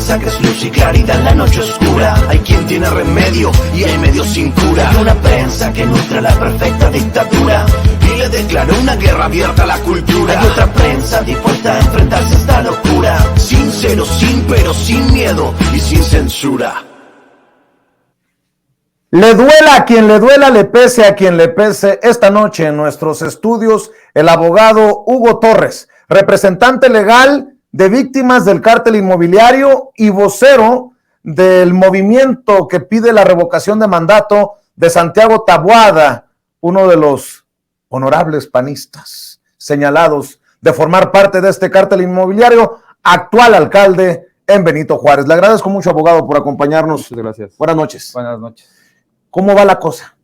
prensa que es luz y claridad en la noche oscura. Hay quien tiene remedio y hay medios sin cura. Hay una prensa que nutre la perfecta dictadura y le declaró una guerra abierta a la cultura. Hay otra prensa dispuesta a enfrentarse a esta locura, sincero, sin pero, sin miedo y sin censura. Le duela a quien le duela, le pese a quien le pese. Esta noche en nuestros estudios, el abogado Hugo Torres, representante legal de víctimas del cártel inmobiliario y vocero del movimiento que pide la revocación de mandato de Santiago Taboada, uno de los honorables panistas señalados de formar parte de este cártel inmobiliario, actual alcalde en Benito Juárez. Le agradezco mucho, abogado, por acompañarnos. Muchas gracias. Buenas noches. Buenas noches. ¿Cómo va la cosa?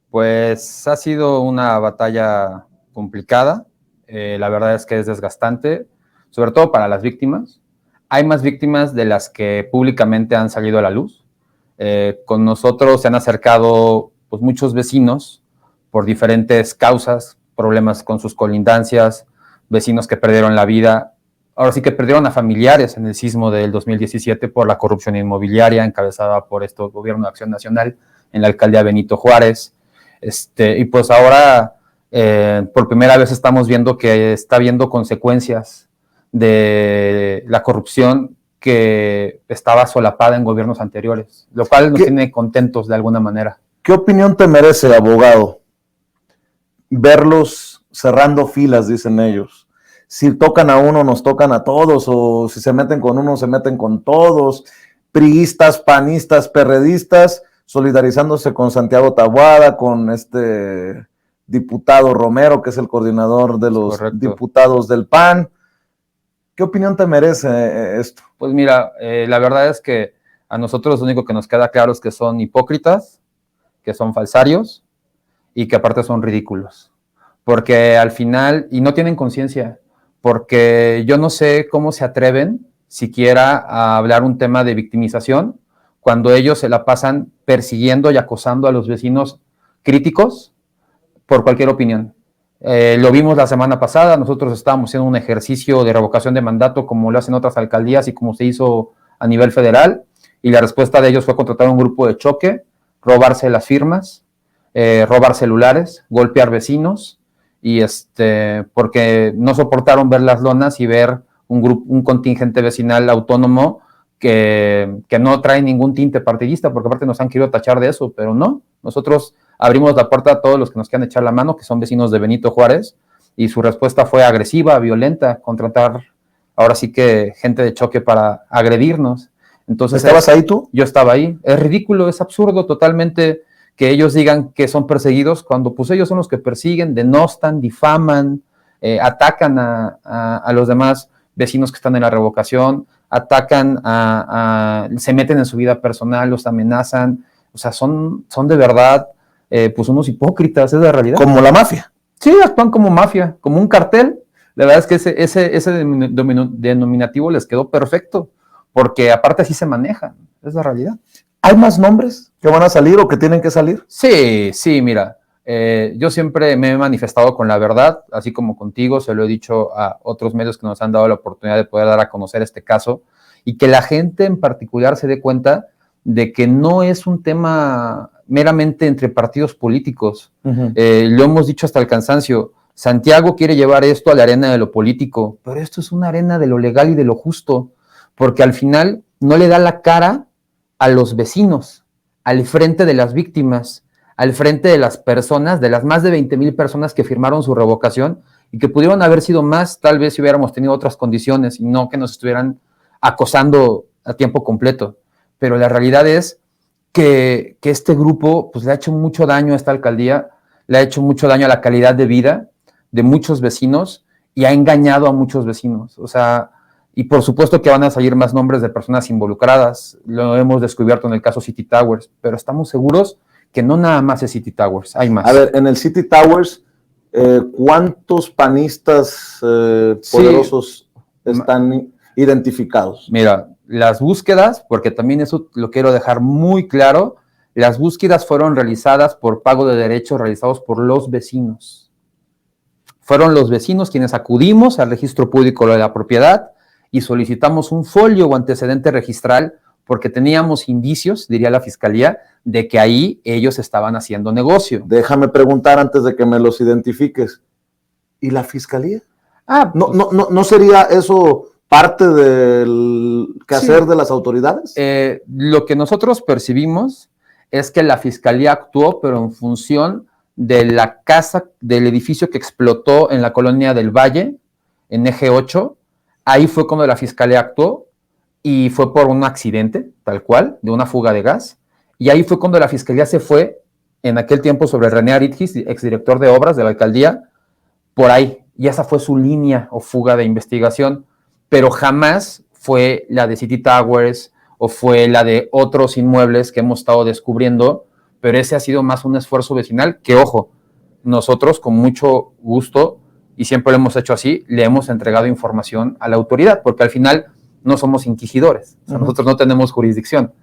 Pues ha sido una batalla complicada. La verdad es que es desgastante, sobre todo para las víctimas. Hay más víctimas de las que públicamente han salido a la luz. Con nosotros se han acercado pues, muchos vecinos por diferentes causas, problemas con sus colindancias, vecinos que perdieron la vida. Ahora sí que perdieron a familiares en el sismo del 2017 por la corrupción inmobiliaria encabezada por este Gobierno de Acción Nacional en la alcaldía Benito Juárez. Y pues ahora por primera vez estamos viendo que está habiendo consecuencias de la corrupción que estaba solapada en gobiernos anteriores, lo cual nos tiene contentos de alguna manera. ¿Qué opinión te merece, abogado, verlos cerrando filas, dicen ellos? Si tocan a uno, nos tocan a todos, o si se meten con uno, se meten con todos, priistas, panistas, perredistas, solidarizándose con Santiago Taboada, con este diputado Romero, que es el coordinador de los diputados del PAN. ¿Qué opinión te merece esto? Pues mira, la verdad es que a nosotros lo único que nos queda claro es que son hipócritas, que son falsarios y que aparte son ridículos. Porque al final, y no tienen conciencia, porque yo no sé cómo se atreven siquiera a hablar un tema de victimización cuando ellos se la pasan persiguiendo y acosando a los vecinos críticos por cualquier opinión. Lo vimos la semana pasada, nosotros estábamos haciendo un ejercicio de revocación de mandato como lo hacen otras alcaldías y como se hizo a nivel federal, y la respuesta de ellos fue contratar un grupo de choque, robarse las firmas, robar celulares, golpear vecinos, y porque no soportaron ver las lonas y ver un contingente vecinal autónomo que no trae ningún tinte partidista, porque aparte nos han querido tachar de eso, pero no, nosotros abrimos la puerta a todos los que nos quieran echar la mano, que son vecinos de Benito Juárez, y su respuesta fue agresiva, violenta, contratar ahora sí que gente de choque para agredirnos. Entonces, ¿estabas ahí tú? Yo estaba ahí. Es ridículo, es absurdo totalmente que ellos digan que son perseguidos cuando pues ellos son los que persiguen, denostan, difaman, atacan a los demás vecinos que están en la revocación, atacan se meten en su vida personal, los amenazan, o sea, son de verdad pues unos hipócritas, es la realidad. Como la mafia. Sí, actúan como mafia, como un cartel. La verdad es que ese denominativo les quedó perfecto, porque aparte así se manejan, es la realidad. ¿Hay más nombres que van a salir o que tienen que salir? Sí, mira, yo siempre me he manifestado con la verdad, así como contigo, se lo he dicho a otros medios que nos han dado la oportunidad de poder dar a conocer este caso, y que la gente en particular se dé cuenta de que no es un tema meramente entre partidos políticos. Lo hemos dicho hasta el cansancio. Santiago quiere llevar esto a la arena de lo político, pero esto es una arena de lo legal y de lo justo, porque al final no le da la cara a los vecinos, al frente de las víctimas, al frente de las personas, de las más de 20,000 personas que firmaron su revocación y que pudieron haber sido más, tal vez si hubiéramos tenido otras condiciones y no que nos estuvieran acosando a tiempo completo. Pero la realidad es que este grupo pues, le ha hecho mucho daño a esta alcaldía, le ha hecho mucho daño a la calidad de vida de muchos vecinos y ha engañado a muchos vecinos. O sea, y por supuesto que van a salir más nombres de personas involucradas, lo hemos descubierto en el caso City Towers, pero estamos seguros que no nada más es City Towers, hay más. A ver, en el City Towers, ¿cuántos panistas poderosos están identificados? Mira, las búsquedas, porque también eso lo quiero dejar muy claro, las búsquedas fueron realizadas por pago de derechos realizados por los vecinos. Fueron los vecinos quienes acudimos al registro público de la propiedad y solicitamos un folio o antecedente registral porque teníamos indicios, diría la fiscalía, de que ahí ellos estaban haciendo negocio. Déjame preguntar antes de que me los identifiques. ¿Y la fiscalía? ¿No sería eso parte del quehacer de las autoridades? Lo que nosotros percibimos es que la fiscalía actuó, pero en función de la casa, del edificio que explotó en la colonia del Valle, en Eje 8. Ahí fue cuando la fiscalía actuó y fue por un accidente, tal cual, de una fuga de gas. Y ahí fue cuando la fiscalía se fue, en aquel tiempo, sobre René Aritgis, exdirector de obras de la alcaldía, por ahí. Y esa fue su línea o fuga de investigación, pero jamás fue la de City Towers o fue la de otros inmuebles que hemos estado descubriendo, pero ese ha sido más un esfuerzo vecinal que, ojo, nosotros con mucho gusto, y siempre lo hemos hecho así, le hemos entregado información a la autoridad, porque al final no somos inquisidores, o sea, nosotros no tenemos jurisdicción.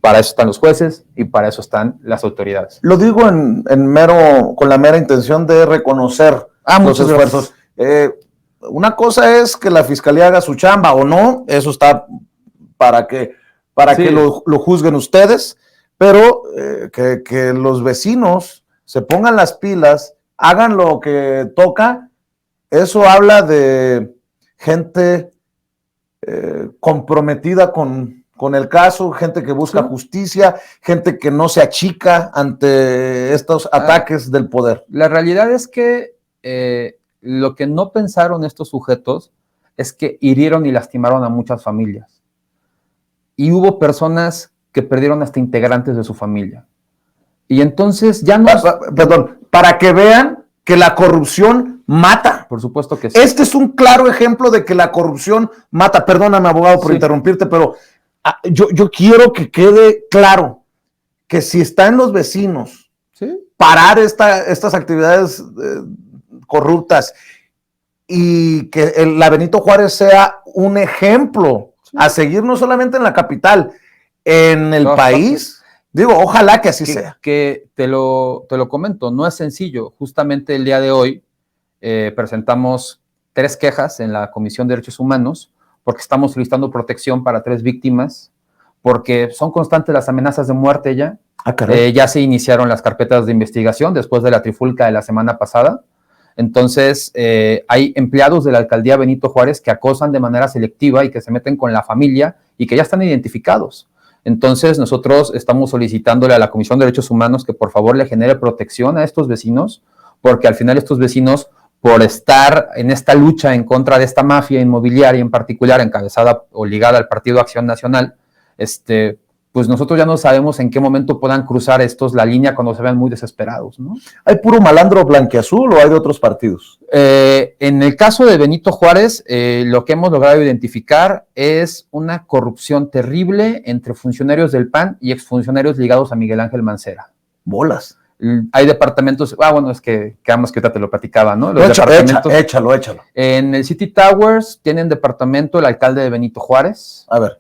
Para eso están los jueces y para eso están las autoridades. Lo digo con la mera intención de reconocer los esfuerzos. Una cosa es que la fiscalía haga su chamba o no, eso está para que lo juzguen ustedes, pero que los vecinos se pongan las pilas, hagan lo que toca, eso habla de gente comprometida con el caso, gente que busca justicia, gente que no se achica ante estos ataques del poder. La realidad es que lo que no pensaron estos sujetos es que hirieron y lastimaron a muchas familias. Y hubo personas que perdieron hasta integrantes de su familia. Y entonces ya no... Perdón, para que vean que la corrupción mata. Por supuesto que sí. Este es un claro ejemplo de que la corrupción mata. Perdóname, abogado, por interrumpirte, pero yo quiero que quede claro que si está en los vecinos parar estas actividades corruptas y que la Benito Juárez sea un ejemplo a seguir no solamente en la capital, en el país. Digo, ojalá que así sea. Que te lo comento, no es sencillo. Justamente el día de hoy presentamos 3 quejas en la Comisión de Derechos Humanos porque estamos solicitando protección para 3 víctimas, porque son constantes las amenazas de muerte ya. Ya se iniciaron las carpetas de investigación después de la trifulca de la semana pasada. Entonces, hay empleados de la alcaldía Benito Juárez que acosan de manera selectiva y que se meten con la familia y que ya están identificados. Entonces, nosotros estamos solicitándole a la Comisión de Derechos Humanos que por favor le genere protección a estos vecinos, porque al final estos vecinos, por estar en esta lucha en contra de esta mafia inmobiliaria en particular, encabezada o ligada al Partido Acción Nacional, pues nosotros ya no sabemos en qué momento puedan cruzar estos la línea cuando se vean muy desesperados, ¿no? ¿Hay puro malandro blanquiazul o hay de otros partidos? En el caso de Benito Juárez, lo que hemos logrado identificar es una corrupción terrible entre funcionarios del PAN y exfuncionarios ligados a Miguel Ángel Mancera. Bolas. Hay departamentos, bueno, es que quedamos que ahorita te lo platicaba, ¿no? Échalo. En el City Towers tienen departamento el alcalde de Benito Juárez. A ver.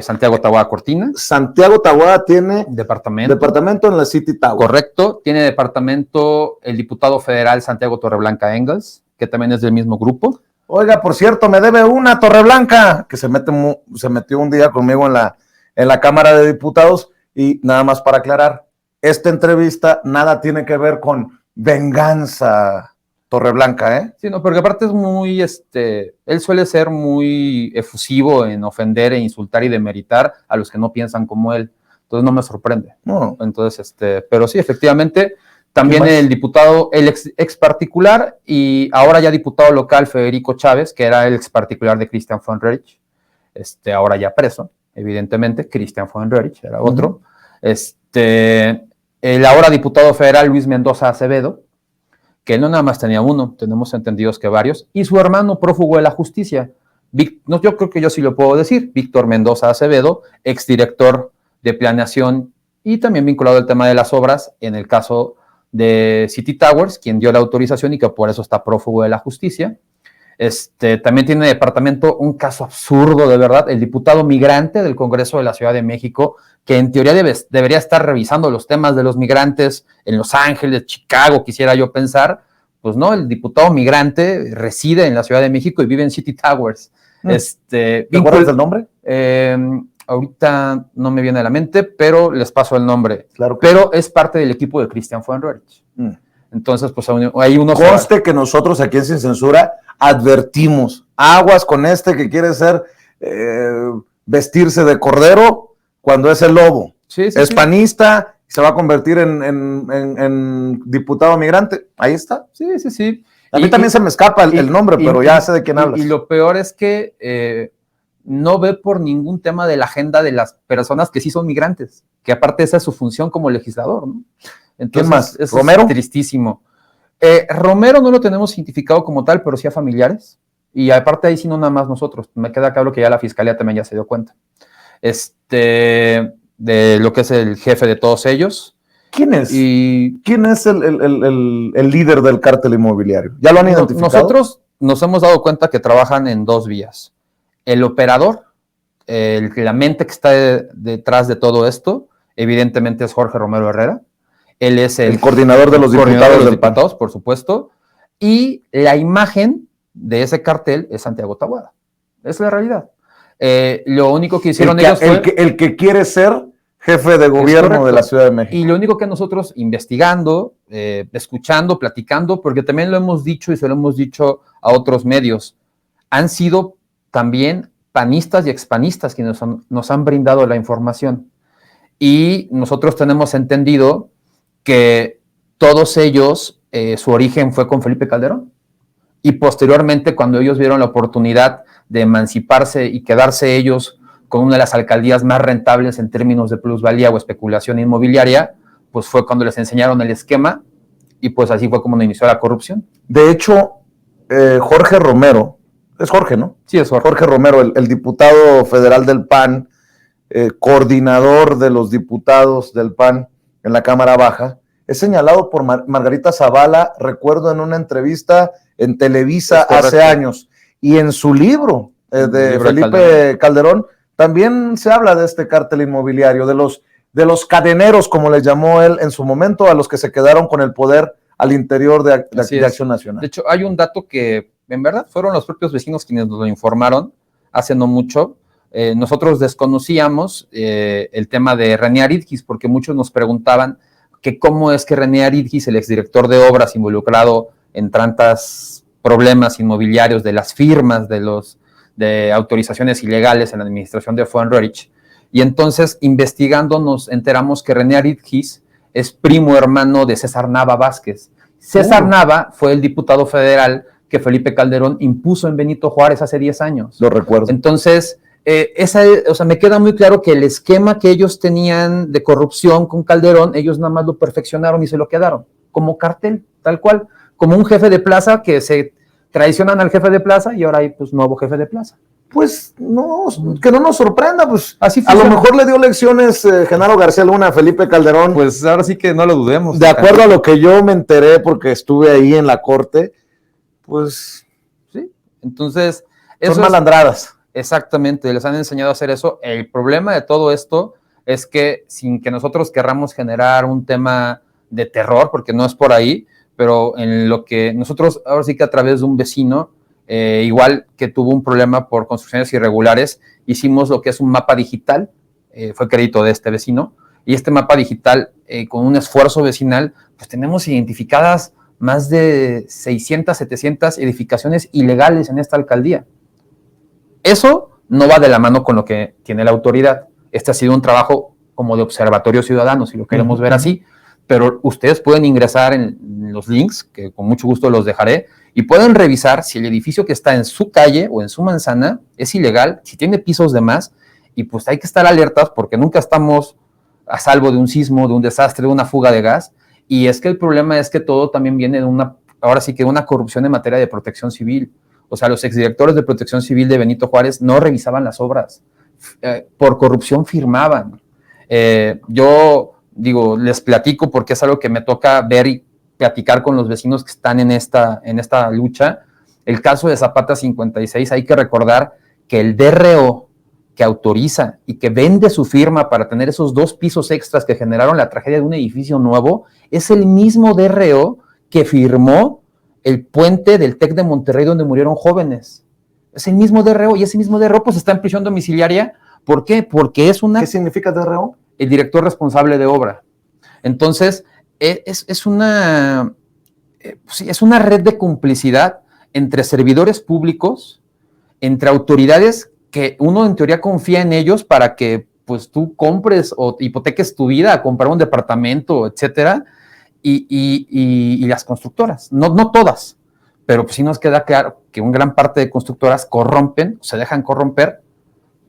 Santiago Taboada Cortina. Santiago Taboada tiene departamento en la City Tower. Correcto. Tiene departamento el diputado federal Santiago Torreblanca Engels, que también es del mismo grupo. Oiga, por cierto, me debe una Torreblanca, que se metió un día conmigo en la Cámara de Diputados. Y nada más para aclarar, esta entrevista nada tiene que ver con venganza Torreblanca, ¿eh? Sí, no, porque aparte es muy, él suele ser muy efusivo en ofender e insultar y demeritar a los que no piensan como él. Entonces no me sorprende. No. Entonces, pero sí, efectivamente, también el diputado, el ex particular y ahora ya diputado local Federico Chávez, que era el ex particular de Christian von Roerich, ahora ya preso, evidentemente, Christian von Roerich era otro. El ahora diputado federal Luis Mendoza Acevedo, que no nada más tenía uno, tenemos entendidos que varios, y su hermano prófugo de la justicia. Yo creo que yo sí lo puedo decir, Víctor Mendoza Acevedo, exdirector de planeación y también vinculado al tema de las obras, en el caso de City Towers, quien dio la autorización y que por eso está prófugo de la justicia. También tiene departamento, un caso absurdo de verdad, el diputado migrante del Congreso de la Ciudad de México, que en teoría debería estar revisando los temas de los migrantes en Los Ángeles, Chicago, quisiera yo pensar. Pues no, el diputado migrante reside en la Ciudad de México y vive en City Towers. ¿Te acuerdas del nombre? Ahorita no me viene a la mente, pero les paso el nombre. Claro. Pero es parte del equipo de Christian Fuenrich. Entonces, pues ahí uno... Conste que nosotros aquí en Sin Censura advertimos, aguas con este que quiere ser vestirse de cordero cuando es el lobo. Es panista, se va a convertir en diputado migrante. Ahí está. Sí. A mí también se me escapa el nombre, pero ya sé de quién hablas. Y lo peor es que no ve por ningún tema de la agenda de las personas que sí son migrantes, que aparte esa es su función como legislador, ¿no? Entonces, ¿Quién más? ¿Romero? Es tristísimo. Romero no lo tenemos identificado como tal, pero sí a familiares. Y aparte ahí sí no nada más nosotros. Me queda claro que ya la fiscalía también ya se dio cuenta. De lo que es el jefe de todos ellos. ¿Quién es? ¿Quién es el líder del cártel inmobiliario? ¿Ya lo han identificado? Nosotros nos hemos dado cuenta que trabajan en dos vías. El operador, la mente que está detrás de todo esto, evidentemente es Jorge Romero Herrera. Él es el coordinador de los diputados del PAN, por supuesto. Y la imagen de ese cartel es Santiago Taboada. Es la realidad. Lo único que hicieron ellos fue... El que quiere ser jefe de gobierno de la Ciudad de México. Y lo único que nosotros investigando, escuchando, platicando, porque también lo hemos dicho y se lo hemos dicho a otros medios, han sido también panistas y expanistas quienes nos han brindado la información. Y nosotros tenemos entendido que todos ellos, su origen fue con Felipe Calderón. Y posteriormente, cuando ellos vieron la oportunidad de emanciparse y quedarse ellos con una de las alcaldías más rentables en términos de plusvalía o especulación inmobiliaria, pues fue cuando les enseñaron el esquema y pues así fue como inició la corrupción. De hecho, Jorge Romero, es Jorge, ¿no? Sí, es Jorge. Jorge Romero, el diputado federal del PAN, coordinador de los diputados del PAN en la Cámara Baja, es señalado por Margarita Zavala, recuerdo en una entrevista en Televisa hace años, y en su libro de Felipe Calderón también se habla de este cártel inmobiliario, de los cadeneros, como les llamó él en su momento, a los que se quedaron con el poder al interior de Acción Nacional. De hecho, hay un dato que en verdad fueron los propios vecinos quienes nos lo informaron hace no mucho. Nosotros desconocíamos el tema de René Aridgis, porque muchos nos preguntaban que cómo es que René Aridgis, el exdirector de obras involucrado en tantos problemas inmobiliarios de las firmas de autorizaciones ilegales en la administración de Fuenrich, y entonces investigando nos enteramos que René Aridgis es primo hermano de César Nava Vázquez. César Nava fue el diputado federal que Felipe Calderón impuso en Benito Juárez hace 10 años. Lo recuerdo. Entonces, me queda muy claro que el esquema que ellos tenían de corrupción con Calderón, ellos nada más lo perfeccionaron y se lo quedaron, como cartel, tal cual, como un jefe de plaza que se traicionan al jefe de plaza y ahora hay pues nuevo jefe de plaza. Pues no, que no nos sorprenda, pues así a lo mejor le dio lecciones Genaro García Luna a Felipe Calderón. Pues ahora sí que no lo dudemos. De acuerdo a lo que yo me enteré porque estuve ahí en la corte, pues sí, entonces son malandradas. Exactamente, les han enseñado a hacer eso. El problema de todo esto es que sin que nosotros querramos generar un tema de terror, porque no es por ahí, pero en lo que nosotros ahora sí que a través de un vecino, igual que tuvo un problema por construcciones irregulares, hicimos lo que es un mapa digital, fue crédito de este vecino, y este mapa digital, con un esfuerzo vecinal, pues tenemos identificadas más de 600, 700 edificaciones ilegales en esta alcaldía. Eso no va de la mano con lo que tiene la autoridad. Este ha sido un trabajo como de observatorio ciudadano, si lo queremos ver así, pero ustedes pueden ingresar en los links, que con mucho gusto los dejaré, y pueden revisar si el edificio que está en su calle o en su manzana es ilegal, si tiene pisos de más, y pues hay que estar alertas porque nunca estamos a salvo de un sismo, de un desastre, de una fuga de gas, y es que el problema es que todo también viene de ahora sí que una corrupción en materia de protección civil. O sea, los exdirectores de Protección Civil de Benito Juárez no revisaban las obras, por corrupción firmaban. Yo digo, les platico porque es algo que me toca ver y platicar con los vecinos que están en esta lucha. El caso de Zapata 56, hay que recordar que el DRO que autoriza y que vende su firma para tener esos 2 pisos extras que generaron la tragedia de un edificio nuevo, es el mismo DRO que firmó el puente del TEC de Monterrey donde murieron jóvenes. Es el mismo DRO, y ese mismo DRO pues está en prisión domiciliaria. ¿Por qué? Porque es una... ¿Qué significa DRO? El director responsable de obra. Entonces, es una red de complicidad entre servidores públicos, entre autoridades que uno en teoría confía en ellos para que pues tú compres o hipoteques tu vida a comprar un departamento, etcétera, y las constructoras, no todas, pero pues sí nos queda claro que una gran parte de constructoras corrompen, se dejan corromper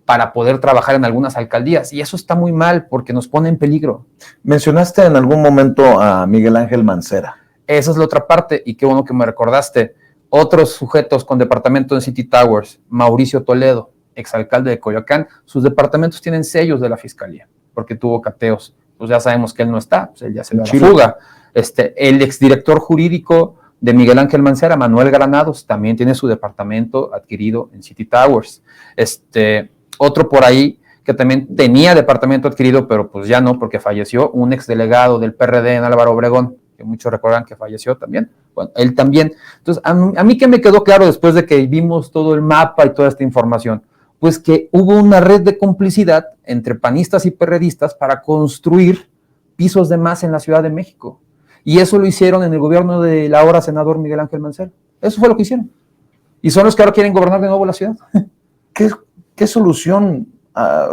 para poder trabajar en algunas alcaldías, y eso está muy mal porque nos pone en peligro. Mencionaste en algún momento a Miguel Ángel Mancera. Esa es la otra parte, y qué bueno que me recordaste. Otros sujetos con departamento en City Towers, Mauricio Toledo, exalcalde de Coyoacán, sus departamentos tienen sellos de la fiscalía, porque tuvo cateos. Pues ya sabemos que él no está, pues él ya se dio a la fuga. El exdirector jurídico de Miguel Ángel Mancera, Manuel Granados, también tiene su departamento adquirido en City Towers. Otro por ahí que también tenía departamento adquirido, pero pues ya no, porque falleció, un exdelegado del PRD en Álvaro Obregón, que muchos recuerdan que falleció también. Bueno, él también. Entonces, a mí que me quedó claro después de que vimos todo el mapa y toda esta información, pues que hubo una red de complicidad entre panistas y perredistas para construir pisos de más en la Ciudad de México. Y eso lo hicieron en el gobierno del ahora senador Miguel Ángel Mancera. Eso fue lo que hicieron. Y son los que ahora quieren gobernar de nuevo la ciudad. ¿Qué solución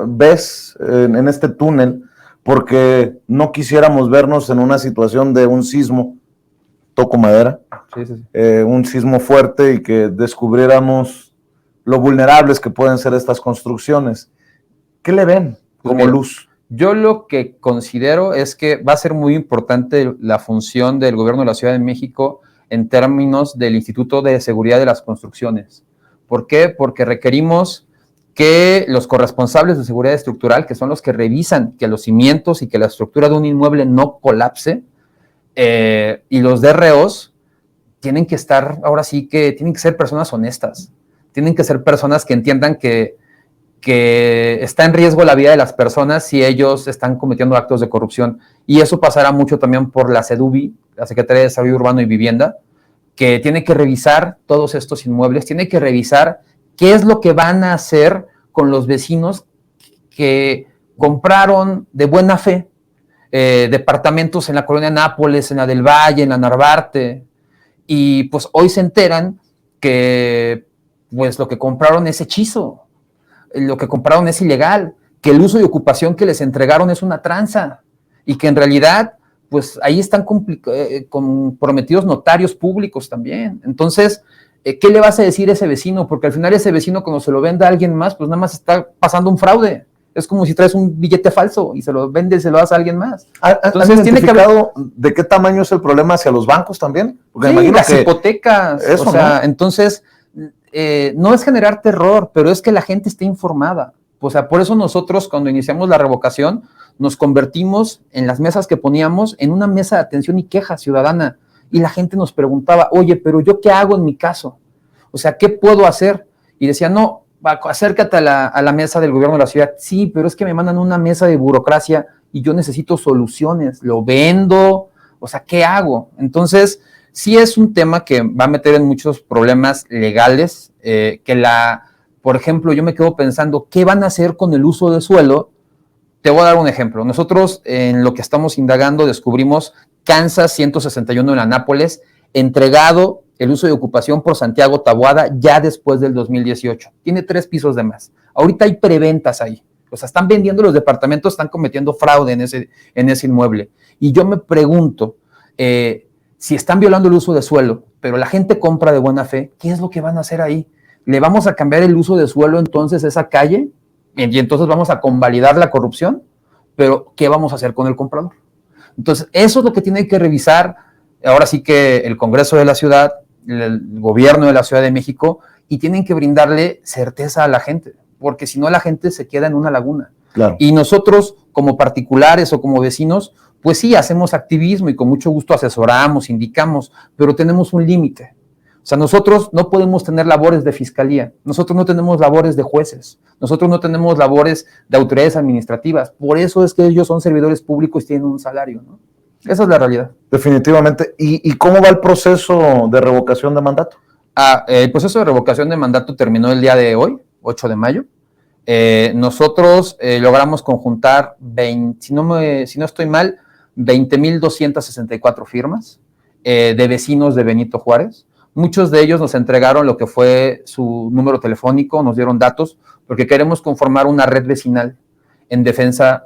ves en este túnel? Porque no quisiéramos vernos en una situación de un sismo, toco madera, sí. Un sismo fuerte y que descubriéramos lo vulnerables que pueden ser estas construcciones. ¿Qué le ven como luz? Yo lo que considero es que va a ser muy importante la función del gobierno de la Ciudad de México en términos del Instituto de Seguridad de las Construcciones. ¿Por qué? Porque requerimos que los corresponsables de seguridad estructural, que son los que revisan que los cimientos y que la estructura de un inmueble no colapse, y los DROs tienen que estar, ahora sí que tienen que ser personas honestas, tienen que ser personas que entiendan que está en riesgo la vida de las personas si ellos están cometiendo actos de corrupción, y eso pasará mucho también por la SEDUBI, la Secretaría de Desarrollo Urbano y Vivienda, que tiene que revisar todos estos inmuebles, tiene que revisar qué es lo que van a hacer con los vecinos que compraron de buena fe departamentos en la colonia Nápoles, en la del Valle, en la Narvarte, y pues hoy se enteran que pues lo que compraron es hechizo, lo que compraron es ilegal, que el uso y ocupación que les entregaron es una tranza, y que en realidad pues ahí están comprometidos notarios públicos también. Entonces, ¿qué le vas a decir a ese vecino? Porque al final ese vecino, cuando se lo venda a alguien más, pues nada más está pasando un fraude. Es como si traes un billete falso y se lo vendes, se lo das a alguien más. Entonces, ¿tiene que haber de qué tamaño es el problema hacia los bancos también? Porque sí, me imagino las que hipotecas. Eso, o sea, ¿no? Entonces, no es generar terror, pero es que la gente esté informada. O sea, por eso nosotros, cuando iniciamos la revocación, nos convertimos en las mesas que poníamos en una mesa de atención y queja ciudadana. Y la gente nos preguntaba, oye, pero ¿yo qué hago en mi caso? O sea, ¿qué puedo hacer? Y decía, no, acércate a la mesa del gobierno de la ciudad. Sí, pero es que me mandan una mesa de burocracia y yo necesito soluciones. ¿Lo vendo? O sea, ¿qué hago? Entonces, sí es un tema que va a meter en muchos problemas legales, por ejemplo, yo me quedo pensando, ¿qué van a hacer con el uso de suelo? Te voy a dar un ejemplo. Nosotros, en lo que estamos indagando, descubrimos Kansas 161 en Anápolis, entregado el uso de ocupación por Santiago Taboada ya después del 2018. Tiene 3 pisos de más. Ahorita hay preventas ahí. O sea, están vendiendo los departamentos, están cometiendo fraude en ese inmueble. Y yo me pregunto, si están violando el uso de suelo, pero la gente compra de buena fe, ¿qué es lo que van a hacer ahí? ¿Le vamos a cambiar el uso de suelo entonces a esa calle? Y entonces vamos a convalidar la corrupción, pero ¿qué vamos a hacer con el comprador? Entonces, eso es lo que tiene que revisar ahora sí que el Congreso de la Ciudad, el gobierno de la Ciudad de México, y tienen que brindarle certeza a la gente, porque si no la gente se queda en una laguna. Claro. Y nosotros, como particulares o como vecinos, pues sí, hacemos activismo y con mucho gusto asesoramos, indicamos, pero tenemos un límite. O sea, nosotros no podemos tener labores de fiscalía, nosotros no tenemos labores de jueces, nosotros no tenemos labores de autoridades administrativas, por eso es que ellos son servidores públicos y tienen un salario, ¿no? Esa es la realidad. Definitivamente. ¿Y cómo va el proceso de revocación de mandato? El proceso de revocación de mandato terminó el día de hoy, 8 de mayo. Nosotros logramos conjuntar, si no estoy mal, 20,264 firmas de vecinos de Benito Juárez. Muchos de ellos nos entregaron lo que fue su número telefónico, nos dieron datos, porque queremos conformar una red vecinal en defensa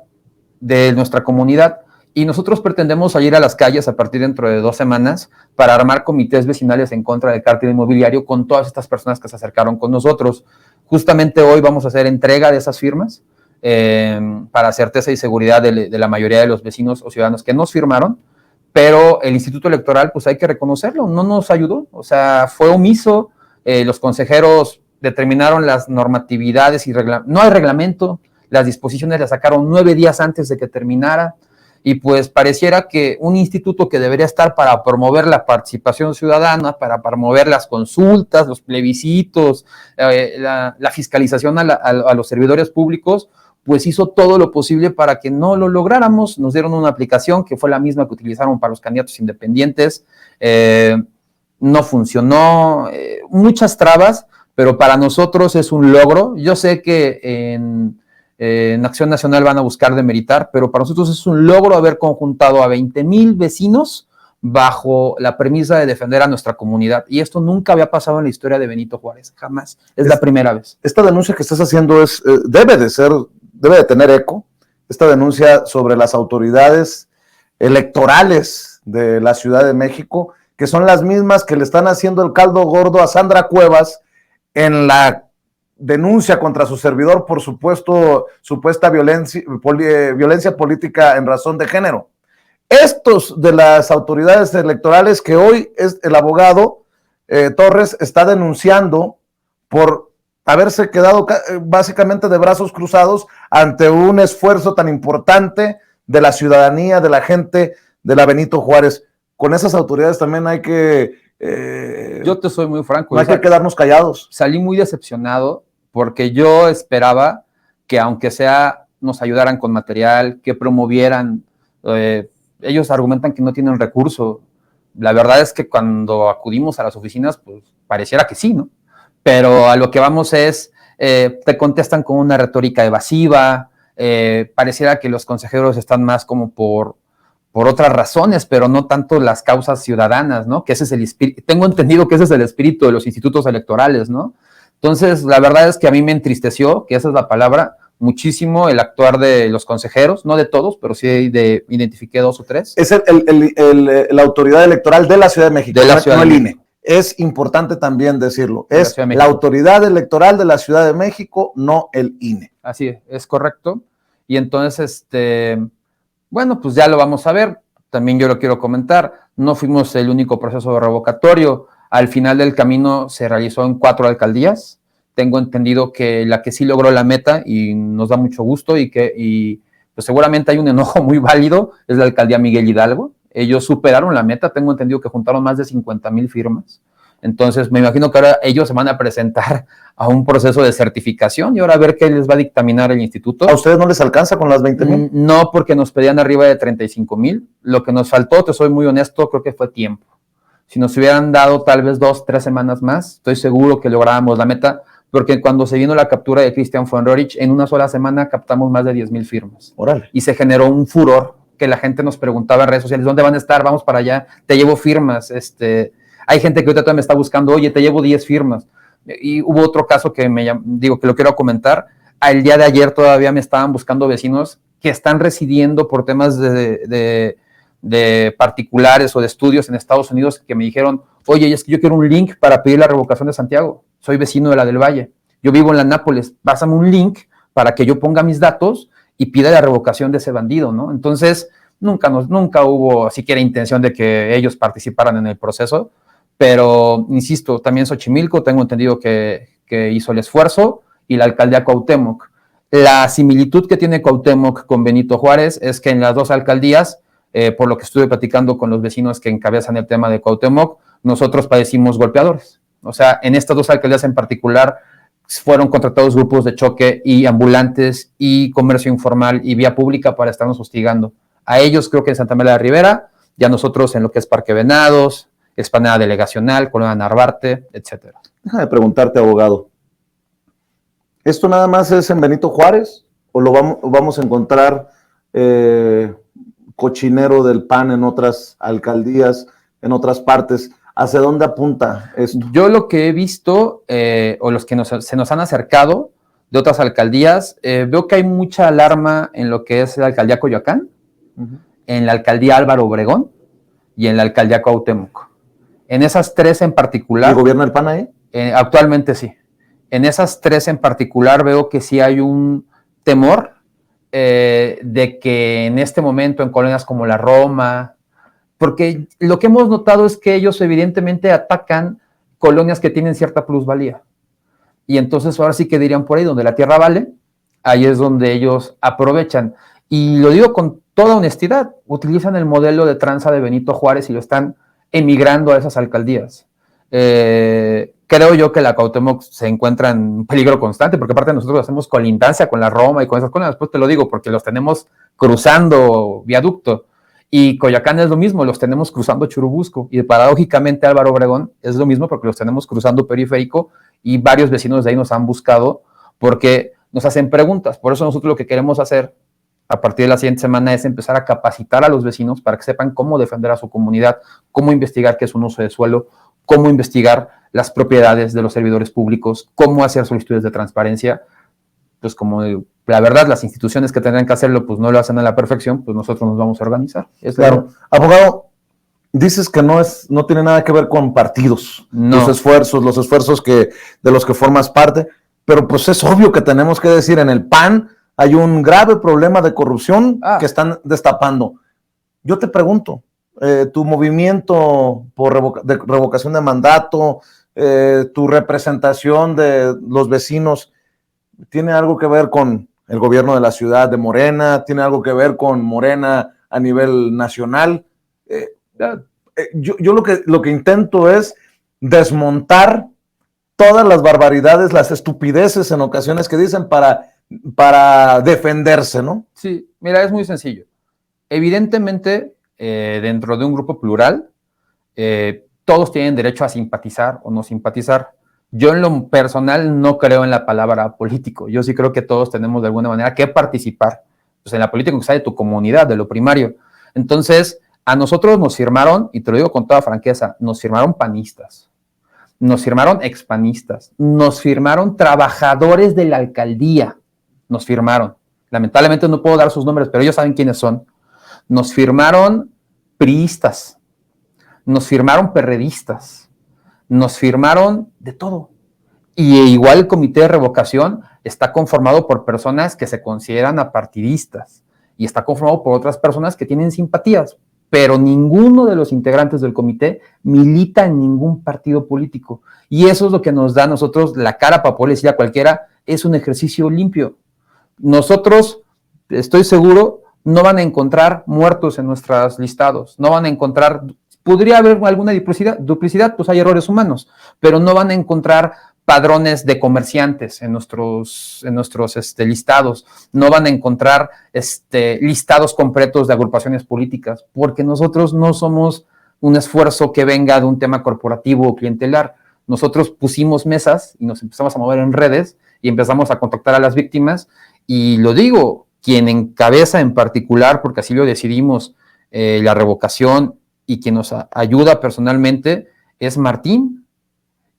de nuestra comunidad. Y nosotros pretendemos salir a las calles a partir dentro de 2 semanas para armar comités vecinales en contra del cártel inmobiliario con todas estas personas que se acercaron con nosotros. Justamente hoy vamos a hacer entrega de esas firmas para certeza y seguridad de la mayoría de los vecinos o ciudadanos que nos firmaron, pero el Instituto Electoral, pues hay que reconocerlo, no nos ayudó, o sea, fue omiso. Los consejeros determinaron las normatividades y no hay reglamento, las disposiciones las sacaron 9 días antes de que terminara. Y pues pareciera que un instituto que debería estar para promover la participación ciudadana, para promover las consultas, los plebiscitos, la fiscalización a los servidores públicos, pues hizo todo lo posible para que no lo lográramos. Nos dieron una aplicación que fue la misma que utilizaron para los candidatos independientes, no funcionó, muchas trabas, pero para nosotros es un logro. Yo sé que en Acción Nacional van a buscar demeritar, pero para nosotros es un logro haber conjuntado a 20,000 vecinos bajo la premisa de defender a nuestra comunidad. Y esto nunca había pasado en la historia de Benito Juárez, jamás. Es la primera vez. Esta denuncia que estás haciendo debe de tener eco. Esta denuncia sobre las autoridades electorales de la Ciudad de México, que son las mismas que le están haciendo el caldo gordo a Sandra Cuevas en la denuncia contra su servidor por supuesta violencia política en razón de género. Estos de las autoridades electorales que hoy el abogado Torres está denunciando por haberse quedado básicamente de brazos cruzados ante un esfuerzo tan importante de la ciudadanía, de la gente de la Benito Juárez. Con esas autoridades también hay que... yo te soy muy franco. No hay que quedarnos callados. Salí muy decepcionado porque yo esperaba que aunque sea nos ayudaran con material, que promovieran, ellos argumentan que no tienen recurso. La verdad es que cuando acudimos a las oficinas, pues pareciera que sí, ¿no? Pero a lo que vamos es, te contestan con una retórica evasiva, pareciera que los consejeros están más como por otras razones, pero no tanto las causas ciudadanas, ¿no? Que ese es el espíritu, tengo entendido que ese es el espíritu de los institutos electorales, ¿no? Entonces, la verdad es que a mí me entristeció, que esa es la palabra, muchísimo el actuar de los consejeros, no de todos, pero sí identifiqué 2 o 3. Es la autoridad electoral de la Ciudad de México, de la Ciudad no de el México. INE. Es importante también decirlo, es la autoridad electoral de la Ciudad de México, no el INE. Así es correcto. Y entonces, bueno, pues ya lo vamos a ver. También yo lo quiero comentar, no fuimos el único proceso revocatorio. Al final del camino se realizó en 4 alcaldías. Tengo entendido que la que sí logró la meta, y nos da mucho gusto, y pues seguramente hay un enojo muy válido, es la alcaldía Miguel Hidalgo. Ellos superaron la meta, tengo entendido que juntaron más de 50,000 firmas. Entonces me imagino que ahora ellos se van a presentar a un proceso de certificación y ahora a ver qué les va a dictaminar el instituto. ¿A ustedes no les alcanza con las 20,000? No, porque nos pedían arriba de 35,000. Lo que nos faltó, te soy muy honesto, creo que fue tiempo. Si nos hubieran dado tal vez 2, 3 semanas más, estoy seguro que lográbamos la meta, porque cuando se vino la captura de Cristian Fuenrorich, en una sola semana captamos más de 10,000 firmas. Órale. Y se generó un furor que la gente nos preguntaba en redes sociales, ¿dónde van a estar? Vamos para allá, te llevo firmas. Hay gente que ahorita todavía me está buscando, oye, te llevo 10 firmas. Y hubo otro caso que que lo quiero comentar. El día de ayer todavía me estaban buscando vecinos que están residiendo por temas de particulares o de estudios en Estados Unidos, que me dijeron, oye, es que yo quiero un link para pedir la revocación de Santiago. Soy vecino de la del Valle. Yo vivo en la Nápoles. Pásame un link para que yo ponga mis datos y pida la revocación de ese bandido, ¿no? Entonces, nunca hubo siquiera intención de que ellos participaran en el proceso, pero, insisto, también Xochimilco, tengo entendido que hizo el esfuerzo, y la alcaldía Cuauhtémoc. La similitud que tiene Cuauhtémoc con Benito Juárez es que en las 2 alcaldías, por lo que estuve platicando con los vecinos que encabezan el tema de Cuauhtémoc, nosotros padecimos golpeadores. O sea, en estas 2 alcaldías en particular fueron contratados grupos de choque y ambulantes y comercio informal y vía pública para estarnos hostigando. A ellos creo que en Santa María de la Ribera, y a nosotros en lo que es Parque Venados, explanada delegacional, Colonia Narvarte, etcétera. Déjame preguntarte, abogado, ¿esto nada más es en Benito Juárez o lo vamos a encontrar cochinero del PAN en otras alcaldías, en otras partes? ¿Hacia dónde apunta esto? Yo lo que he visto, o los que se nos han acercado de otras alcaldías, veo que hay mucha alarma en lo que es la alcaldía Coyoacán, en la alcaldía Álvaro Obregón y en la alcaldía Cuauhtémoc. En esas tres en particular. ¿Y gobierna el PAN ahí? Actualmente sí. En esas tres en particular veo que sí hay un temor de que en este momento en colonias como la Roma, porque lo que hemos notado es que ellos evidentemente atacan colonias que tienen cierta plusvalía. Y entonces ahora sí que dirían por ahí, donde la tierra vale, ahí es donde ellos aprovechan. Y lo digo con toda honestidad, utilizan el modelo de tranza de Benito Juárez y lo están emigrando a esas alcaldías. Creo yo que la Cuauhtémoc se encuentra en peligro constante, porque aparte nosotros hacemos colindancia con la Roma y con esas cosas, después te lo digo, porque los tenemos cruzando viaducto. Y Coyoacán es lo mismo, los tenemos cruzando Churubusco. Y paradójicamente Álvaro Obregón es lo mismo porque los tenemos cruzando Periférico y varios vecinos de ahí nos han buscado porque nos hacen preguntas. Por eso nosotros lo que queremos hacer a partir de la siguiente semana es empezar a capacitar a los vecinos para que sepan cómo defender a su comunidad, cómo investigar qué es un uso de suelo, cómo investigar las propiedades de los servidores públicos, cómo hacer solicitudes de transparencia. Pues como la verdad las instituciones que tendrán que hacerlo pues no lo hacen a la perfección, pues nosotros nos vamos a organizar. Claro. Abogado, dices que no tiene nada que ver con partidos, no. los esfuerzos de los que formas parte, pero pues es obvio que tenemos que decir, en el PAN hay un grave problema de corrupción que están destapando. Yo te pregunto, tu movimiento de revocación de mandato, tu representación de los vecinos, ¿tiene algo que ver con el gobierno de la ciudad de Morena? ¿Tiene algo que ver con Morena a nivel nacional? Yo lo que intento es desmontar todas las barbaridades, las estupideces en ocasiones que dicen para defenderse, ¿no? Sí, mira, es muy sencillo. Evidentemente, dentro de un grupo plural, todos tienen derecho a simpatizar o no simpatizar. Yo en lo personal no creo en la palabra político. Yo sí creo que todos tenemos de alguna manera que participar pues, en la política que sea de tu comunidad, de lo primario. Entonces, a nosotros nos firmaron, y te lo digo con toda franqueza, nos firmaron panistas, nos firmaron expanistas, nos firmaron trabajadores de la alcaldía, nos firmaron. Lamentablemente no puedo dar sus nombres, pero ellos saben quiénes son. Nos firmaron priistas, nos firmaron perredistas, nos firmaron de todo. Y igual el comité de revocación está conformado por personas que se consideran apartidistas y está conformado por otras personas que tienen simpatías, pero ninguno de los integrantes del comité milita en ningún partido político. Y eso es lo que nos da a nosotros la cara para poder decir a cualquiera, es un ejercicio limpio. Nosotros, estoy seguro, no van a encontrar muertos en nuestros listados, no van a encontrar... Podría haber alguna duplicidad, pues hay errores humanos, pero no van a encontrar padrones de comerciantes en nuestros listados, no van a encontrar listados completos de agrupaciones políticas, porque nosotros no somos un esfuerzo que venga de un tema corporativo o clientelar. Nosotros pusimos mesas y nos empezamos a mover en redes y empezamos a contactar a las víctimas, y lo digo, quien encabeza en particular, porque así lo decidimos, la revocación, y quien nos ayuda personalmente es Martín.